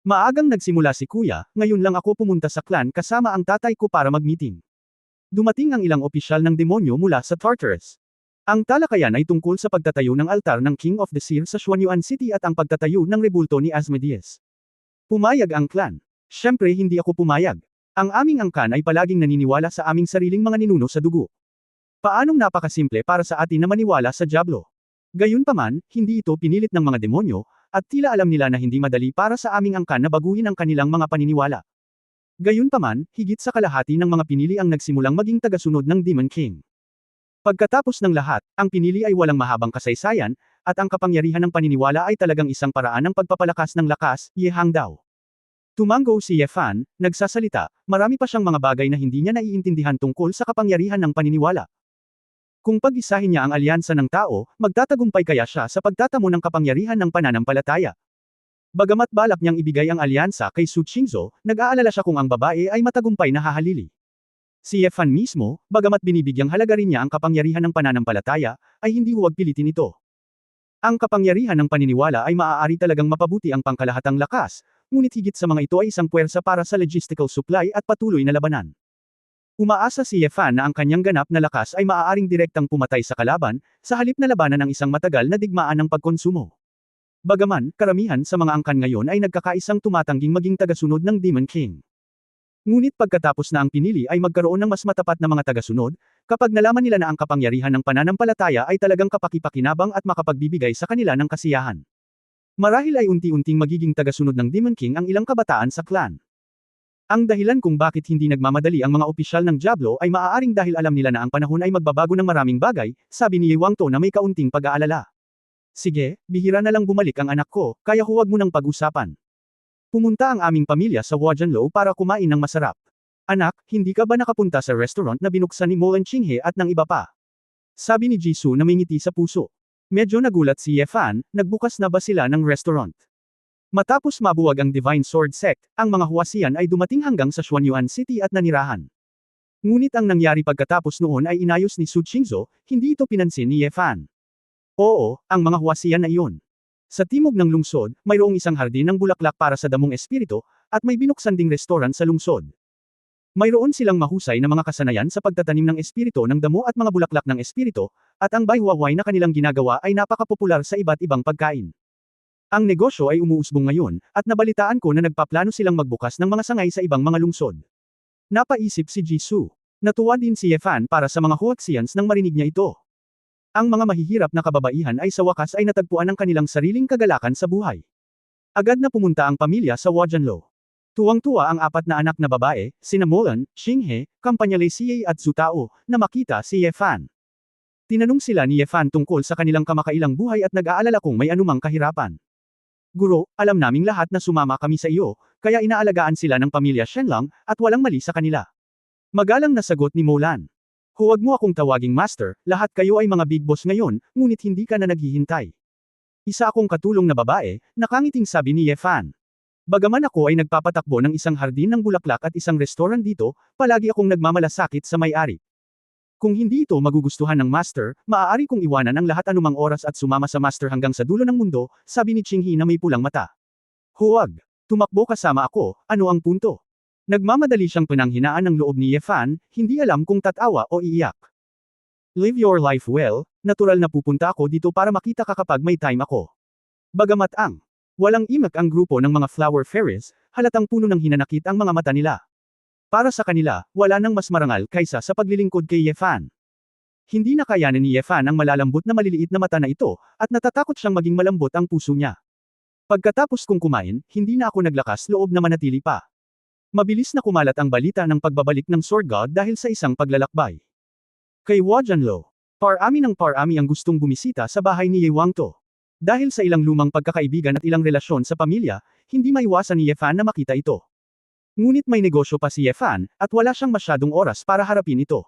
Maagang nagsimula si kuya, ngayon lang ako pumunta sa clan kasama ang tatay ko para mag-meeting. Dumating ang ilang opisyal ng demonyo mula sa Tartarus. Ang talakayan ay tungkol sa pagtatayo ng altar ng King of the Seer sa Xuanyuan City at ang pagtatayo ng rebulto ni Asmodeus. Pumayag ang clan. Siyempre hindi ako pumayag. Ang aming angkan ay palaging naniniwala sa aming sariling mga ninuno sa dugo. Paanong napakasimple para sa atin na maniwala sa dyablo. Gayunpaman, hindi ito pinilit ng mga demonyo, at tila alam nila na hindi madali para sa aming angkan na baguhin ang kanilang mga paniniwala. Gayunpaman, higit sa kalahati ng mga pinili ang nagsimulang maging tagasunod ng Demon King. Pagkatapos ng lahat, ang pinili ay walang mahabang kasaysayan, at ang kapangyarihan ng paniniwala ay talagang isang paraan ng pagpapalakas ng lakas, Ye Hang daw. Tumango si Ye Fan, nagsasalita, marami pa siyang mga bagay na hindi niya naiintindihan tungkol sa kapangyarihan ng paniniwala. Kung pag-isahin niya ang alyansa ng tao, magtatagumpay kaya siya sa pagtatamo ng kapangyarihan ng pananampalataya. Bagamat balak niyang ibigay ang alyansa kay Su Qingzhou, nag-aalala siya kung ang babae ay matagumpay na hahalili. Si Ye Fan mismo, bagamat binibigyang halaga rin niya ang kapangyarihan ng pananampalataya, ay hindi huwag pilitin ito. Ang kapangyarihan ng paniniwala ay maaari talagang mapabuti ang pangkalahatang lakas, ngunit higit sa mga ito ay isang puwersa para sa logistical supply at patuloy na labanan. Umaasa si Ye Fan na ang kanyang ganap na lakas ay maaaring direktang pumatay sa kalaban, sa halip na labanan ng isang matagal na digmaan ng pagkonsumo. Bagaman, karamihan sa mga angkan ngayon ay nagkakaisang tumatangging maging tagasunod ng Demon King. Ngunit pagkatapos na ang pinili ay magkaroon ng mas matapat na mga tagasunod, kapag nalaman nila na ang kapangyarihan ng pananampalataya ay talagang kapakipakinabang at makapagbibigay sa kanila ng kasiyahan. Marahil ay unti-unting magiging tagasunod ng Demon King ang ilang kabataan sa clan. Ang dahilan kung bakit hindi nagmamadali ang mga opisyal ng Diablo ay maaaring dahil alam nila na ang panahon ay magbabago ng maraming bagay, sabi ni Ye Wangto na may kaunting pag-aalala. Sige, bihira na lang bumalik ang anak ko, kaya huwag mo nang pag-usapan. Pumunta ang aming pamilya sa Huajianlou para kumain ng masarap. Anak, hindi ka ba nakapunta sa restaurant na binuksan ni Mo Qinghe at ng iba pa? Sabi ni Jisoo na may ngiti sa puso. Medyo nagulat si Ye Fan, nagbukas na ba sila ng restaurant? Matapos mabuwag ang Divine Sword Sect, ang mga Huasian ay dumating hanggang sa Xuanyuan City at nanirahan. Ngunit ang nangyari pagkatapos noon ay inayos ni Su Qingzhou, hindi ito pinansin ni Ye Fan. Oo, ang mga Huasian na iyon. Sa timog ng lungsod, mayroong isang hardin ng bulaklak para sa damong espiritu, at may binuksan ding restaurant sa lungsod. Mayroon silang mahusay na mga kasanayan sa pagtatanim ng espiritu ng damo at mga bulaklak ng espiritu, at ang baiwaway na kanilang ginagawa ay napakapopular sa iba't ibang pagkain. Ang negosyo ay umuusbong ngayon, at nabalitaan ko na nagpaplano silang magbukas ng mga sangay sa ibang mga lungsod. Napaisip si Jisoo. Natuwa din si Ye Fan para sa mga Huaxians nang marinig niya ito. Ang mga mahihirap na kababaihan ay sa wakas ay natagpuan ang kanilang sariling kagalakan sa buhay. Agad na pumunta ang pamilya sa Huajianlou. Tuwang-tuwa ang apat na anak na babae, sina Molan, Qinghe, Kampanyalay Siye at Zutao, na makita si Ye Fan. Tinanong sila ni Ye Fan tungkol sa kanilang kamakailang buhay at nag-aalala kung may anumang kahirapan. Guro, alam naming lahat na sumama kami sa iyo, kaya inaalagaan sila ng pamilya Shenlang, at walang mali sa kanila. Magalang na sagot ni Molan. Huwag mo akong tawaging master, lahat kayo ay mga big boss ngayon, ngunit hindi ka na naghihintay. Isa akong katulong na babae, nakangiting sabi ni Ye Fan. Bagaman ako ay nagpapatakbo ng isang hardin ng bulaklak at isang restaurant dito, palagi akong nagmamalasakit sa may-ari. Kung hindi ito magugustuhan ng master, maaari kong iwanan ang lahat anumang oras at sumama sa master hanggang sa dulo ng mundo, sabi ni Qinghe na may pulang mata. Huwag. Tumakbo kasama ako, ano ang punto? Nagmamadali siyang pinanghinaan ng loob ni Ye Fan, hindi alam kung tatawa o iiyak. Live your life well, natural na pupunta ako dito para makita ka kapag may time ako. Bagamat walang imak ang grupo ng mga flower fairies, halatang puno ng hinanakit ang mga mata nila. Para sa kanila, wala nang mas marangal kaysa sa paglilingkod kay Ye Fan. Hindi na kayanin ni Ye Fan ang malalambot na maliliit na mata na ito, at natatakot siyang maging malambot ang puso niya. Pagkatapos kong kumain, hindi na ako naglakas loob na manatili pa. Mabilis na kumalat ang balita ng pagbabalik ng Sword God dahil sa isang paglalakbay. Kay Huajianlou, parami ang gustong bumisita sa bahay ni Ye Wangto. Dahil sa ilang lumang pagkakaibigan at ilang relasyon sa pamilya, hindi maiwasan ni Ye Fan na makita ito. Ngunit may negosyo pa si Ye Fan, at wala siyang masyadong oras para harapin ito.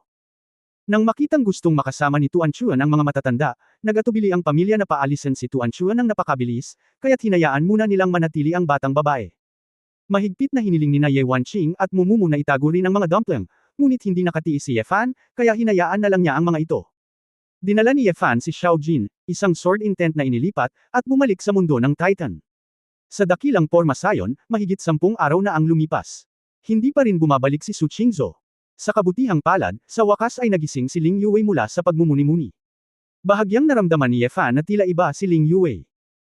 Nang makitang gustong makasama ni Tuan Chuan ang mga matatanda, nagatubili ang pamilya na paalisin si Tuan Chuan ng napakabilis, kaya't hinayaan muna nilang manatili ang batang babae. Mahigpit na hiniling ni na Ye Wanqing at Mumumu na itago rin ang mga dumpling, ngunit hindi nakatiis si Ye Fan, kaya hinayaan na lang niya ang mga ito. Dinala ni Ye Fan si Xiao Jin, isang sword intent na inilipat, at bumalik sa mundo ng Titan. Sa dakilang porma sayon, mahigit 10 araw na ang lumipas. Hindi pa rin bumabalik si Su Qingzhou. Sa kabutihang palad, sa wakas ay nagising si Ling Yue mula sa pagmumuni-muni. Bahagyang naramdaman ni Ye Fan na tila iba si Ling Yue.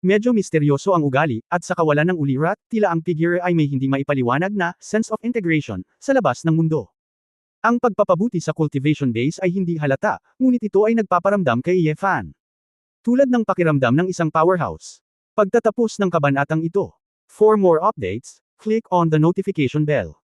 Medyo misteryoso ang ugali, at sa kawalan ng ulirat, tila ang figure ay may hindi maipaliwanag na sense of integration sa labas ng mundo. Ang pagpapabuti sa cultivation base ay hindi halata, ngunit ito ay nagpaparamdam kay Ye Fan. Tulad ng pakiramdam ng isang powerhouse. Pagtatapos ng kabanatang ito. For more updates, click on the notification bell.